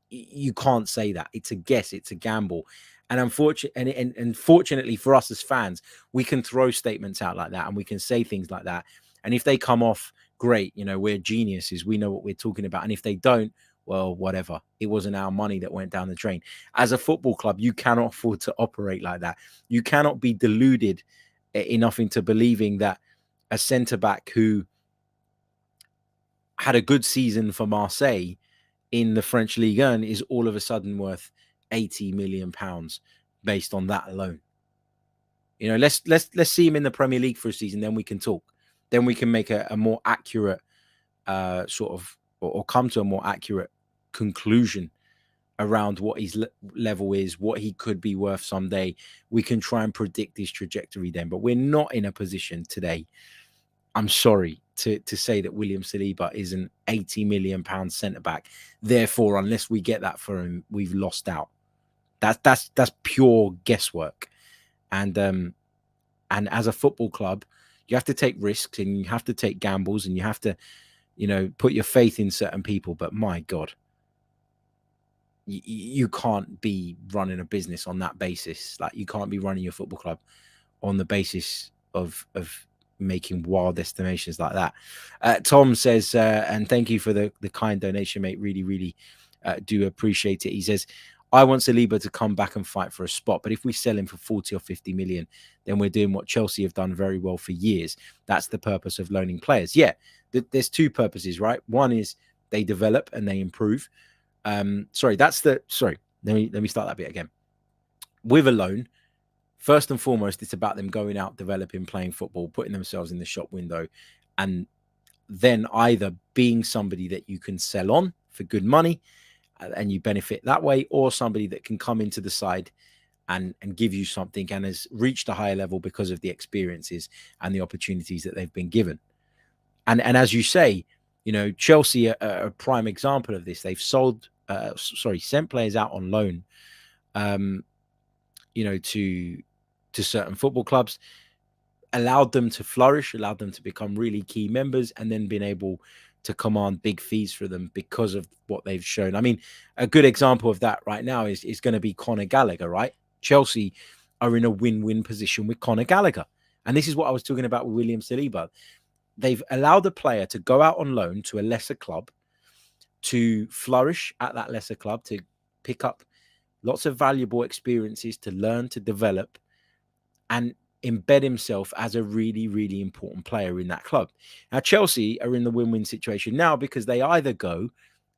You can't say that. It's a guess. It's a gamble. And unfortunately for us as fans, we can throw statements out like that and we can say things like that. And if they come off, great, you know, we're geniuses. We know what we're talking about. And if they don't, well, whatever. It wasn't our money that went down the drain. As a football club, you cannot afford to operate like that. You cannot be deluded enough into believing that a centre-back who had a good season for Marseille in the French Ligue 1 is all of a sudden worth £80 million based on that alone. You know, let's see him in the Premier League for a season, then we can talk. Then we can make a more accurate sort of, or come to a more accurate conclusion around what his level is, what he could be worth someday. We can try and predict his trajectory then, but we're not in a position today, I'm sorry, to say that William Saliba is an £80 million centre back. Therefore, unless we get that for him, we've lost out. That's pure guesswork. And as a football club, you have to take risks and you have to take gambles and you have to, put your faith in certain people. But my God, you can't be running a business on that basis. Like, you can't be running your football club on the basis of making wild estimations like that. Tom says, and thank you for the kind donation, mate. Really, really do appreciate it. He says, I want Saliba to come back and fight for a spot, but if we sell him for 40 or 50 million, then we're doing what Chelsea have done very well for years. That's the purpose of loaning players. Yeah, there's two purposes, right? One is they develop and they improve. Let me start that bit again. With a loan, first and foremost, it's about them going out, developing, playing football, putting themselves in the shop window, and then either being somebody that you can sell on for good money and you benefit that way, or somebody that can come into the side and give you something and has reached a higher level because of the experiences and the opportunities that they've been given. And as you say, Chelsea are a prime example of this. They've sent players out on loan, to certain football clubs, allowed them to flourish, allowed them to become really key members, and then been able to command big fees for them because of what they've shown. I mean, a good example of that right now is going to be Conor Gallagher, right? Chelsea are in a win-win position with Conor Gallagher. And this is what I was talking about with William Saliba. They've allowed a player to go out on loan to a lesser club, to flourish at that lesser club, to pick up lots of valuable experiences, to learn, to develop, and embed himself as a really, really important player in that club. Now, Chelsea are in the win-win situation now because they either go,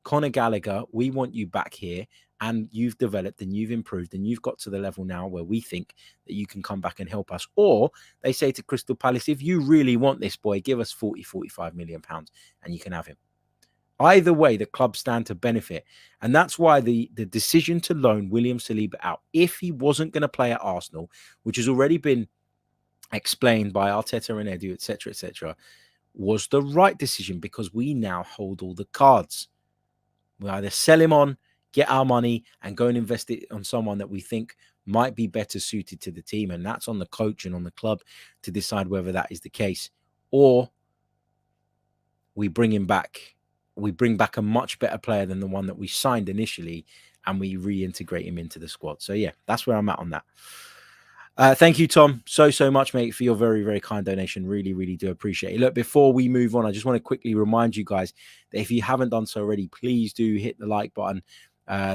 Conor Gallagher, we want you back here, and you've developed and you've improved and you've got to the level now where we think that you can come back and help us. Or they say to Crystal Palace, if you really want this boy, give us 45 million pounds and you can have him. Either way, the club stand to benefit. And that's why the decision to loan William Saliba out, if he wasn't going to play at Arsenal, which has already been explained by Arteta and Edu, etc., was the right decision, because we now hold all the cards. We either sell him on, get our money, and go and invest it on someone that we think might be better suited to the team. And that's on the coach and on the club to decide whether that is the case. Or we bring him back. We bring back a much better player than the one that we signed initially, and we reintegrate him into the squad. So, yeah, that's where I'm at on that. Thank you, Tom, so much, mate, for your very, very kind donation. Really, really do appreciate it. Look, before we move on, I just want to quickly remind you guys that if you haven't done so already, please do hit the like button.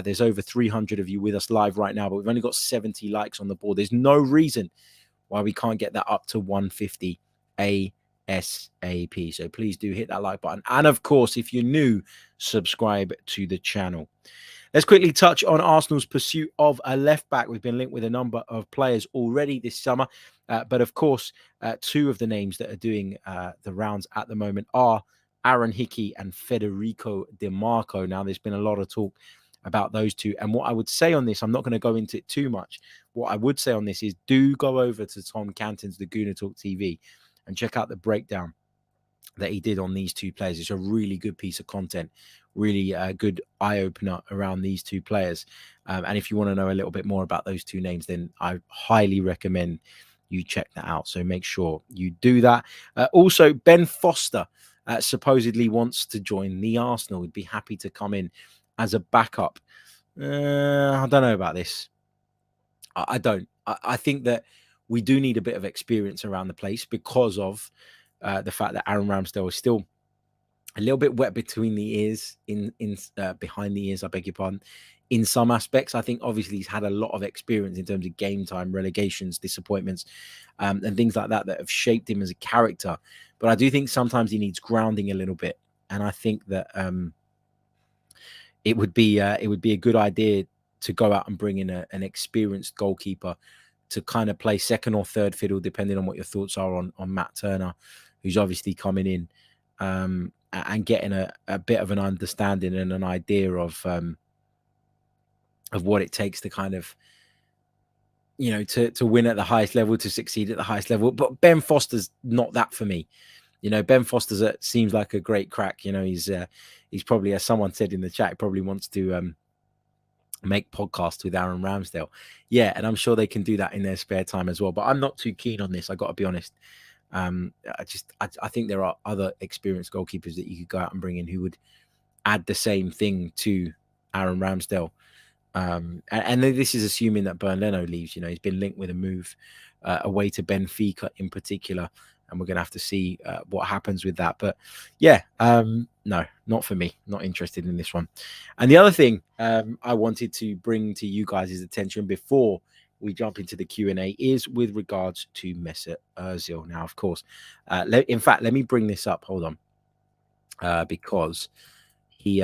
There's over 300 of you with us live right now, but we've only got 70 likes on the board. There's no reason why we can't get that up to 150 ASAP. So please do hit that like button. And of course, if you're new, subscribe to the channel. Let's quickly touch on Arsenal's pursuit of a left back. We've been linked with a number of players already this summer. But of course, two of the names that are doing the rounds at the moment are Aaron Hickey and Federico Di Marco. Now, there's been a lot of talk about those two. And what I would say on this, I'm not going to go into it too much. What I would say on this is do go over to Tom Canton's The Gooner Talk TV and check out the breakdown that he did on these two players. It's a really good piece of content, really good eye-opener around these two players. And if you want to know a little bit more about those two names, then I highly recommend you check that out. So make sure you do that. Also, Ben Foster supposedly wants to join the Arsenal. He'd be happy to come in as a backup. I don't know about this. I don't. I think that we do need a bit of experience around the place because of the fact that Aaron Ramsdale is still a little bit wet between the ears, behind the ears, I beg your pardon, in some aspects. I think obviously he's had a lot of experience in terms of game time, relegations, disappointments, and things like that have shaped him as a character. But I do think sometimes he needs grounding a little bit. And I think that it would be a good idea to go out and bring in an experienced goalkeeper to kind of play second or third fiddle, depending on what your thoughts are on Matt Turner, who's obviously coming in and getting a bit of an understanding and an idea of what it takes to kind of, to win at the highest level, to succeed at the highest level. But Ben Foster's not that for me. Ben Foster seems like a great crack. He's probably, as someone said in the chat, he probably wants to make podcasts with Aaron Ramsdale. Yeah, and I'm sure they can do that in their spare time as well. But I'm not too keen on this. I got to be honest. I think there are other experienced goalkeepers that you could go out and bring in who would add the same thing to Aaron Ramsdale. And this is assuming that Bernd Leno leaves. He's been linked with a move away to Benfica in particular, and we're going to have to see what happens with that. But yeah, no, not for me. Not interested in this one. And the other thing I wanted to bring to you guys' attention before we jump into the Q&A is with regards to Mesut Ozil. Now, of course, in fact, let me bring this up. Hold on, because he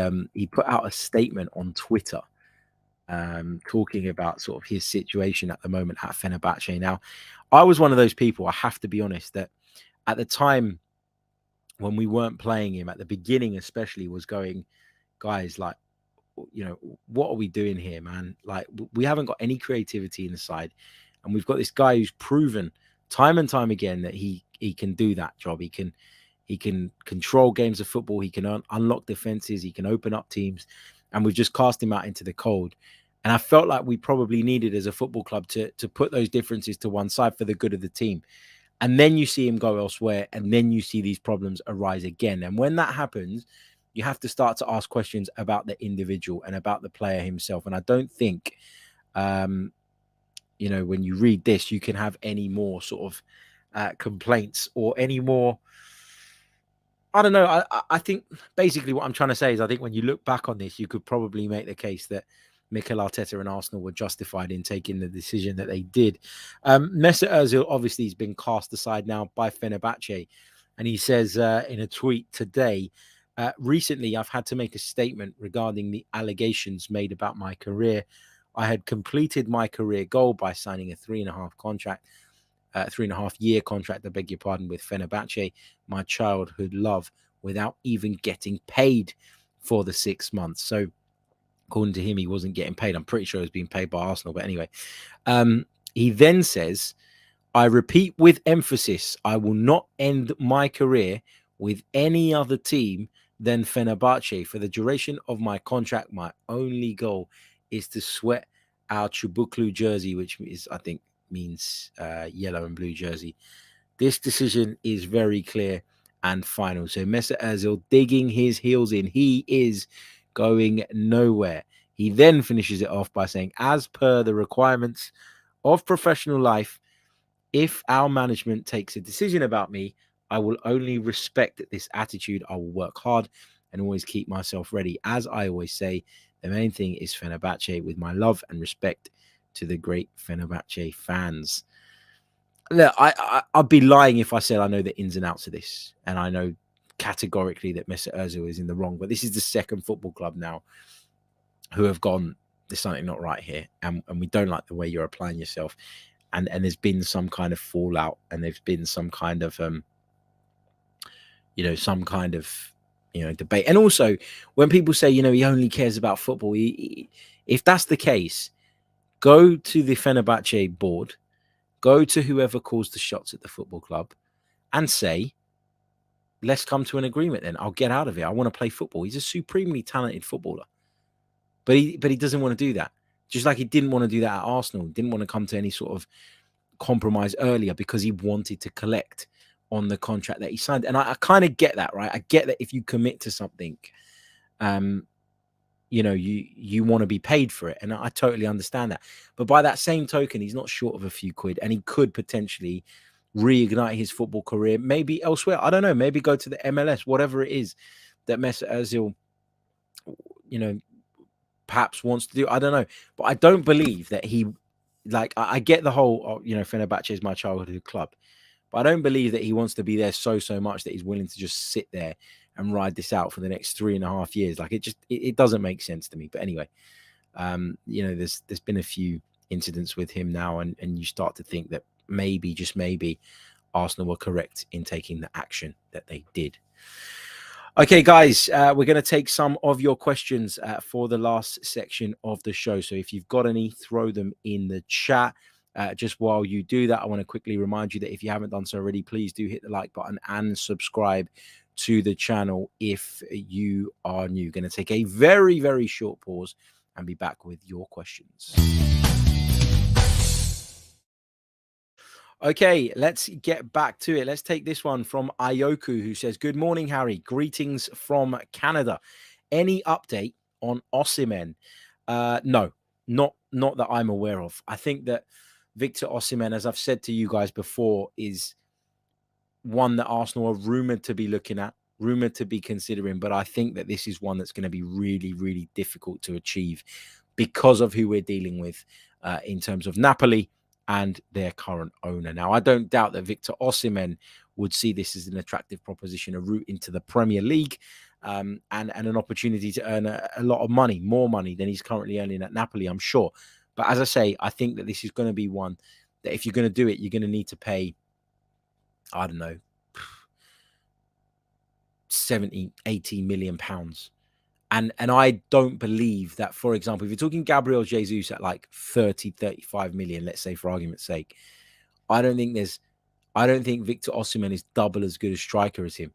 put out a statement on Twitter talking about sort of his situation at the moment at Fenerbahce. Now, I was one of those people, I have to be honest, that at the time when we weren't playing him, at the beginning especially, was going, guys, like, what are we doing here, man? Like, we haven't got any creativity in the side, and we've got this guy who's proven time and time again that he can do that job. He can control games of football. He can unlock defenses. He can open up teams. And we've just cast him out into the cold. And I felt like we probably needed, as a football club, to put those differences to one side for the good of the team. And then you see him go elsewhere, and then you see these problems arise again. And when that happens, you have to start to ask questions about the individual and about the player himself. And I don't think, when you read this, you can have any more sort of complaints or any more. I don't know. I think basically what I'm trying to say is I think when you look back on this, you could probably make the case that Mikel Arteta and Arsenal were justified in taking the decision that they did. Mesut Ozil obviously has been cast aside now by Fenerbahce. And he says in a tweet today, recently I've had to make a statement regarding the allegations made about my career. I had completed my career goal by signing a 3.5-year contract, I beg your pardon, with Fenerbahce, my childhood love, without even getting paid for the 6 months. So according to him, he wasn't getting paid. I'm pretty sure he was being paid by Arsenal. But anyway, he then says, I repeat with emphasis, I will not end my career with any other team than Fenerbahce. For the duration of my contract, my only goal is to sweat our Çubuklu jersey, which is, I think, means yellow and blue jersey. This decision is very clear and final. So Mesut Ozil digging his heels in. He is going nowhere. He then finishes it off by saying, as per the requirements of professional life, if our management takes a decision about me, I will only respect this attitude. I will work hard and always keep myself ready. As I always say, the main thing is Fenerbahce, with my love and respect to the great Fenerbahce fans. Look, I'd be lying if I said I know the ins and outs of this, and I know categorically that Mesut Ozil is in the wrong. But this is the second football club now who have gone, there's something not right here, and we don't like the way you're applying yourself. And there's been some kind of fallout, and there's been some kind of debate. And also, when people say, he only cares about football, if that's the case, go to the Fenerbahce board, go to whoever calls the shots at the football club, and say, let's come to an agreement then. I'll get out of it. I want to play football. He's a supremely talented footballer. But he doesn't want to do that. Just like he didn't want to do that at Arsenal. Didn't want to come to any sort of compromise earlier because he wanted to collect on the contract that he signed. And I kind of get that, right? I get that if you commit to something, you want to be paid for it. And I totally understand that. But by that same token, he's not short of a few quid, and he could potentially reignite his football career, maybe elsewhere. I don't know, maybe go to the MLS, whatever it is that Mesut Ozil, perhaps wants to do. I don't know. But I don't believe that I get the whole, Fenerbahce is my childhood club. But I don't believe that he wants to be there so much that he's willing to just sit there and ride this out for the next 3.5 years. Like, it doesn't make sense to me. But anyway, there's been a few incidents with him now, and you start to think that maybe, just maybe, Arsenal were correct in taking the action that they did. Okay, guys, we're going to take some of your questions for the last section of the show. So if you've got any, throw them in the chat. Just while you do that, I want to quickly remind you that if you haven't done so already, please do hit the like button and subscribe to the channel if you are new. Going to take a very, very short pause and be back with your questions. Okay, let's get back to it. Let's take this one from Ayoku, who says, "Good morning, Harry. Greetings from Canada. Any update on Osimhen?" No, not that I'm aware of. I think that Victor Osimhen, as I've said to you guys before, is one that Arsenal are rumoured to be looking at, rumoured to be considering. But I think that this is one that's going to be really, really difficult to achieve because of who we're dealing with in terms of Napoli and their current owner. Now, I don't doubt that Victor Osimhen would see this as an attractive proposition, a route into the Premier League, and an opportunity to earn a lot of money, more money than he's currently earning at Napoli, I'm sure. But as I say, I think that this is going to be one that if you're going to do it, you're going to need to pay, I don't know, 70, 80 million pounds. And I don't believe that, for example, if you're talking Gabriel Jesus at like 30, 35 million, let's say for argument's sake, I don't think Victor Osimhen is double as good a striker as him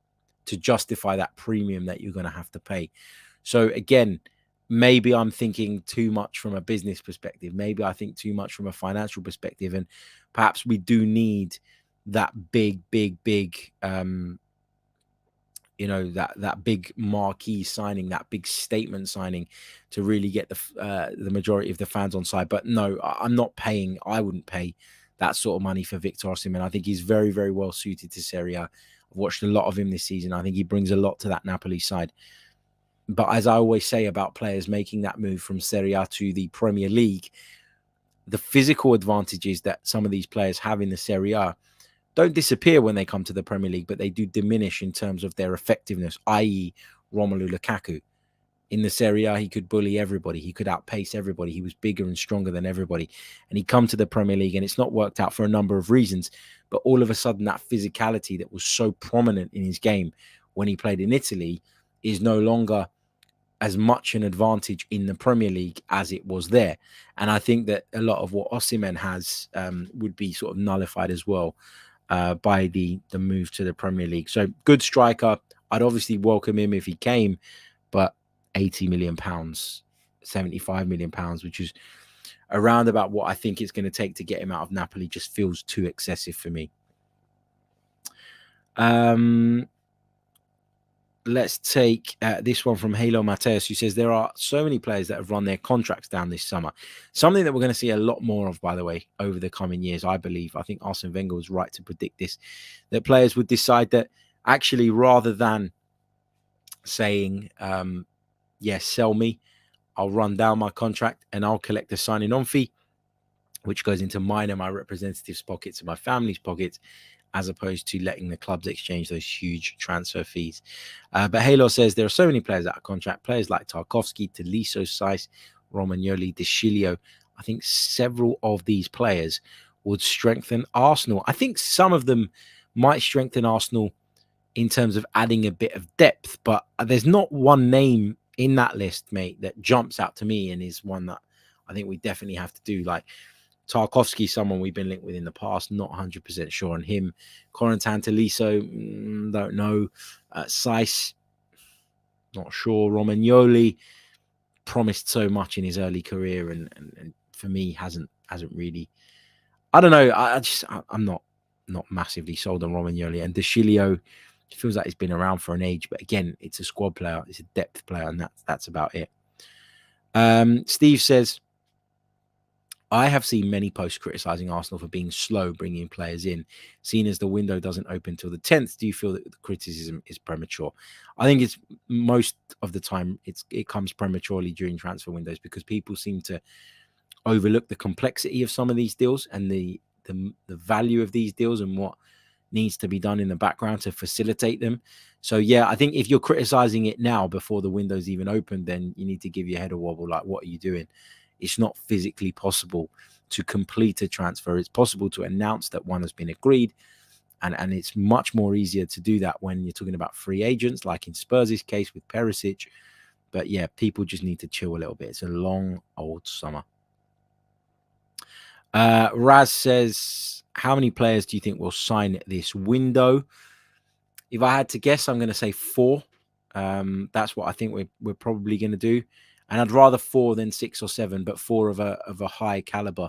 to justify that premium that you're going to have to pay. So again, maybe I'm thinking too much from a business perspective. Maybe I think too much from a financial perspective. And perhaps we do need that big, that big marquee signing, that big statement signing to really get the majority of the fans on side. But no, I'm not paying. I wouldn't pay that sort of money for Victor Osimhen. I think he's very, very well suited to Serie A. I've watched a lot of him this season. I think he brings a lot to that Napoli side. But as I always say about players making that move from Serie A to the Premier League, the physical advantages that some of these players have in the Serie A don't disappear when they come to the Premier League, but they do diminish in terms of their effectiveness, i.e. Romelu Lukaku. In the Serie A, he could bully everybody. He could outpace everybody. He was bigger and stronger than everybody. And he come to the Premier League, and it's not worked out for a number of reasons. But all of a sudden, that physicality that was so prominent in his game when he played in Italy is no longer as much an advantage in the Premier League as it was there. And I think that a lot of what Osimhen has would be sort of nullified as well by the move to the Premier League. So good striker. I'd obviously welcome him if he came, but 80 million pounds, 75 million pounds, which is around about what I think it's going to take to get him out of Napoli, just feels too excessive for me. Let's take this one from Halo Mateus, who says there are so many players that have run their contracts down this summer. Something that we're going to see a lot more of, by the way, over the coming years, I believe. I think Arsene Wenger was right to predict this, that players would decide that actually rather than saying, yes, sell me, I'll run down my contract and I'll collect a signing on fee, which goes into mine and my representatives' pockets and my family's pockets, as opposed to letting the clubs exchange those huge transfer fees. But Halo says there are so many players out of contract, players like Tarkowski, Tolisso, Saiss, Romagnoli, De Sciglio. I think several of these players would strengthen Arsenal. I think some of them might strengthen Arsenal in terms of adding a bit of depth, but there's not one name in that list, mate, that jumps out to me and is one that I think we definitely have to do. Like Tarkowski, someone we've been linked with in the past, not 100% sure on him. Corentin Tolisso, don't know. Saiss, not sure. Romagnoli promised so much in his early career, and for me hasn't really. I don't know. I'm not massively sold on Romagnoli. And De Sciglio feels like he's been around for an age, but again, it's a squad player, it's a depth player, and that's about it. Steve says, I have seen many posts criticising Arsenal for being slow bringing players in. Seeing as the window doesn't open till the 10th, do you feel that the criticism is premature? I think it's most of the time it comes prematurely during transfer windows because people seem to overlook the complexity of some of these deals and the value of these deals and what needs to be done in the background to facilitate them. So yeah, I think if you're criticising it now before the window's even open, then you need to give your head a wobble. Like, what are you doing? It's not physically possible to complete a transfer. It's possible to announce that one has been agreed. And it's much more easier to do that when you're talking about free agents, like in Spurs' case with Perisic. But yeah, people just need to chill a little bit. It's a long, old summer. Raz says, how many players do you think will sign this window? If I had to guess, I'm going to say 4. That's what I think we're probably going to do. And I'd rather 4 than 6 or 7, but 4 of a high caliber.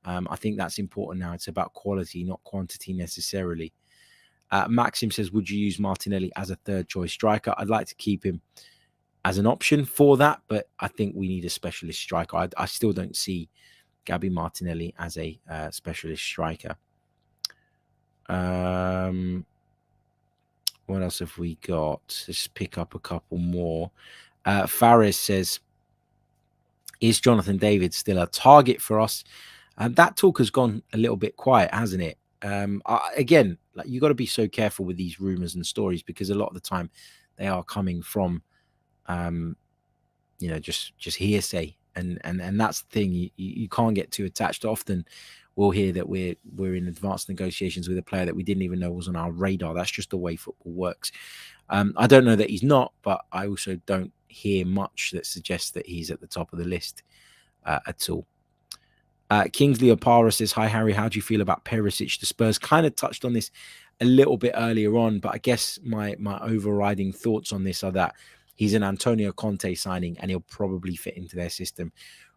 I think that's important now. It's about quality, not quantity necessarily. Maxim says, would you use Martinelli as a third choice striker? I'd like to keep him as an option for that, but I think we need a specialist striker. I still don't see Gabby Martinelli as a specialist striker. What else have we got? Let's pick up a couple more. Faris says, is Jonathan David still a target for us? And that talk has gone a little bit quiet, hasn't it? Again, like, you got to be so careful with these rumors and stories, because a lot of the time they are coming from, just hearsay, and that's the thing. You can't get too attached. Often we'll hear that we're in advanced negotiations with a player that we didn't even know was on our radar. That's just the way football works. I don't know that he's not, but I also don't hear much that suggests that he's at the top of the list at all. Kingsley Opara says, hi, Harry, how do you feel about Perisic? The Spurs kind of touched on this a little bit earlier on, but I guess my overriding thoughts on this are that he's an Antonio Conte signing, and he'll probably fit into their system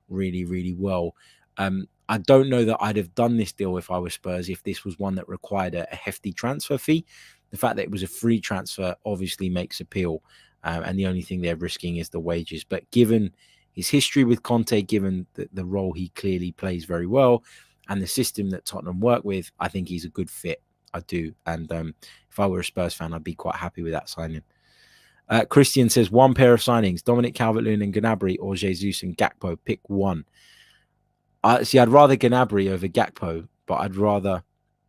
really, really well. I don't know that I'd have done this deal if I was Spurs, if this was one that required a hefty transfer fee. The fact that it was a free transfer obviously makes appeal, and the only thing they're risking is the wages. But given his history with Conte, given the role he clearly plays very well, and the system that Tottenham work with, I think he's a good fit. I do. And if I were a Spurs fan, I'd be quite happy with that signing. Christian says, one pair of signings, Dominic, Calvert-Lewin and Gnabry, or Jesus and Gakpo. Pick one. I'd rather Gnabry over Gakpo, but I'd rather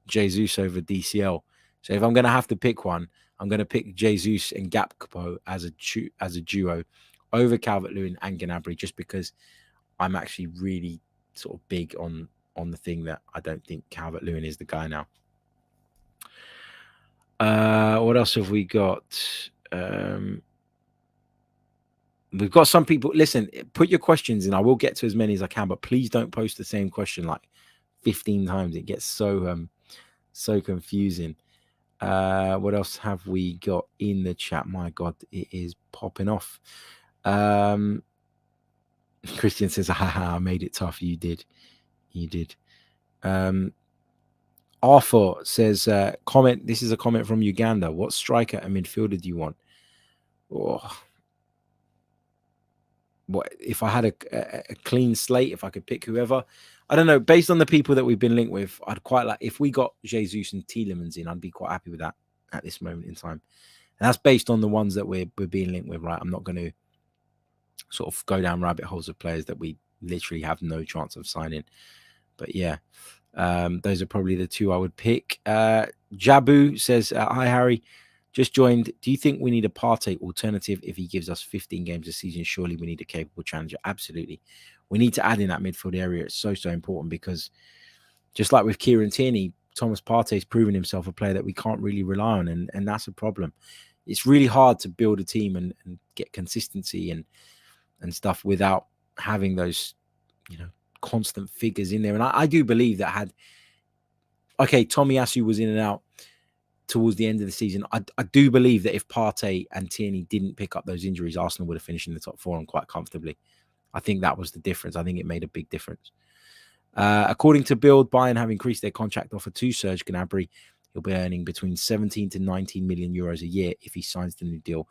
Jesus over DCL. So if I'm going to have to pick one, I'm going to pick Jesus and Gakpo as a duo over Calvert-Lewin and Gnabry, just because I'm actually really sort of big on the thing that I don't think Calvert-Lewin is the guy now. What else have we got? We've got some people. Listen, put your questions in. I will get to as many as I can, but please don't post the same question like 15 times. It gets so confusing. What else have we got in the chat? My God, it is popping off. Christian says, haha, I made it tough. You did. Arthur says, comment. This is a comment from Uganda. What striker and midfielder do you want? Oh. What if I had a clean slate, if I could pick whoever? I don't know. Based on the people that we've been linked with, I'd quite like, if we got Jesus and Tielemans in, I'd be quite happy with that at this moment in time. And that's based on the ones that we're being linked with, right? I'm not going to sort of go down rabbit holes of players that we literally have no chance of signing. But yeah, those are probably the two I would pick. Jabu says, hi, Harry. Just joined. Do you think we need a Partey alternative if he gives us 15 games a season? Surely we need a capable challenger. Absolutely. We need to add in that midfield area. It's so important, because just like with Kieran Tierney, Thomas Partey's proven himself a player that we can't really rely on, and that's a problem. It's really hard to build a team and get consistency and stuff without having those, constant figures in there. And I do believe that Tomiyasu was in and out towards the end of the season. I do believe that if Partey and Tierney didn't pick up those injuries, Arsenal would have finished in the top 4 and quite comfortably. I think that was the difference. I think it made a big difference. According to Build, Bayern have increased their contract offer to Serge Gnabry. He'll be earning between 17 to 19 million euros a year if he signs the new deal.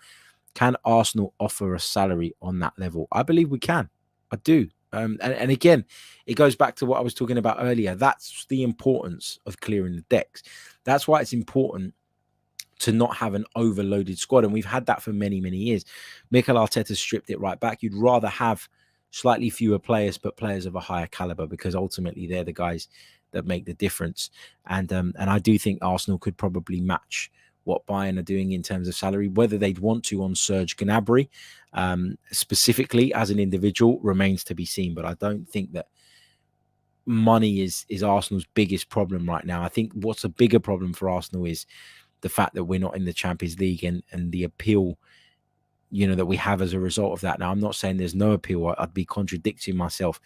Can Arsenal offer a salary on that level? I believe we can. I do. And again, it goes back to what I was talking about earlier. That's the importance of clearing the decks. That's why it's important to not have an overloaded squad. And we've had that for many, many years. Mikel Arteta stripped it right back. You'd rather have slightly fewer players, but players of a higher caliber, because ultimately they're the guys that make the difference. And I do think Arsenal could probably match what Bayern are doing in terms of salary. Whether they'd want to on Serge Gnabry specifically as an individual remains to be seen. But I don't think that money is Arsenal's biggest problem right now. I think what's a bigger problem for Arsenal is the fact that we're not in the Champions League and the appeal, that we have as a result of that. Now, I'm not saying there's no appeal. I'd be contradicting myself.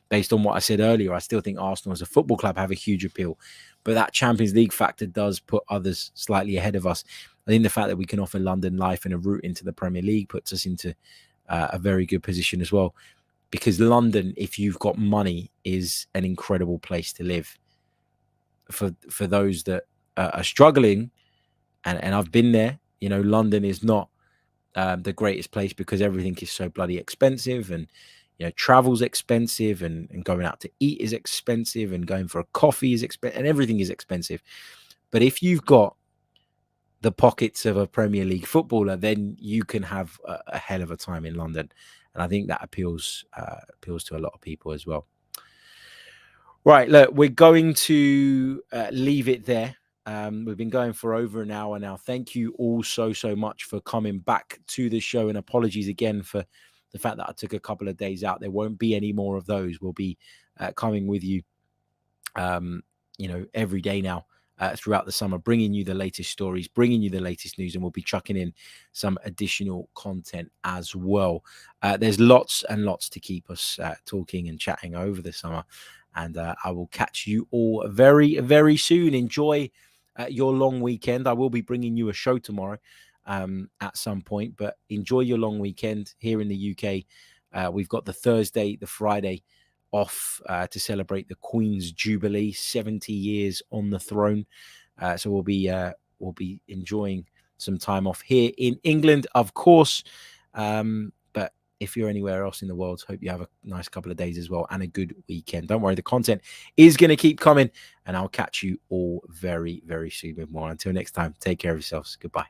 based on what I said earlier, I still think Arsenal as a football club have a huge appeal. But that Champions League factor does put others slightly ahead of us. I think the fact that we can offer London life and a route into the Premier League puts us into a very good position as well. Because London, if you've got money, is an incredible place to live. For those that are struggling, and I've been there, London is not the greatest place because everything is so bloody expensive, and travel's expensive, and going out to eat is expensive, and going for a coffee is expensive, and everything is expensive. But if you've got the pockets of a Premier League footballer, then you can have a hell of a time in London, and I think that appeals to a lot of people as well. Right, look, we're going to leave it there. We've been going for over an hour now. Thank you all so much for coming back to the show, and apologies again for the fact that I took a couple of days out. There won't be any more of those. We'll be coming with you, every day now throughout the summer, bringing you the latest stories, bringing you the latest news, and we'll be chucking in some additional content as well. There's lots and lots to keep us talking and chatting over the summer, and I will catch you all very, very soon. Enjoy your long weekend. I will be bringing you a show tomorrow at some point, but enjoy your long weekend here in the UK. We've got the Thursday, the Friday off to celebrate the Queen's Jubilee, 70 years on the throne. So we'll be enjoying some time off here in England, of course. But if you're anywhere else in the world, hope you have a nice couple of days as well and a good weekend. Don't worry, the content is going to keep coming, and I'll catch you all very, very soon with more. Until next time, take care of yourselves. Goodbye.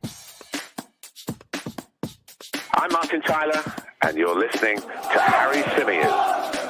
I'm Martin Tyler, and you're listening to Harry Symeou.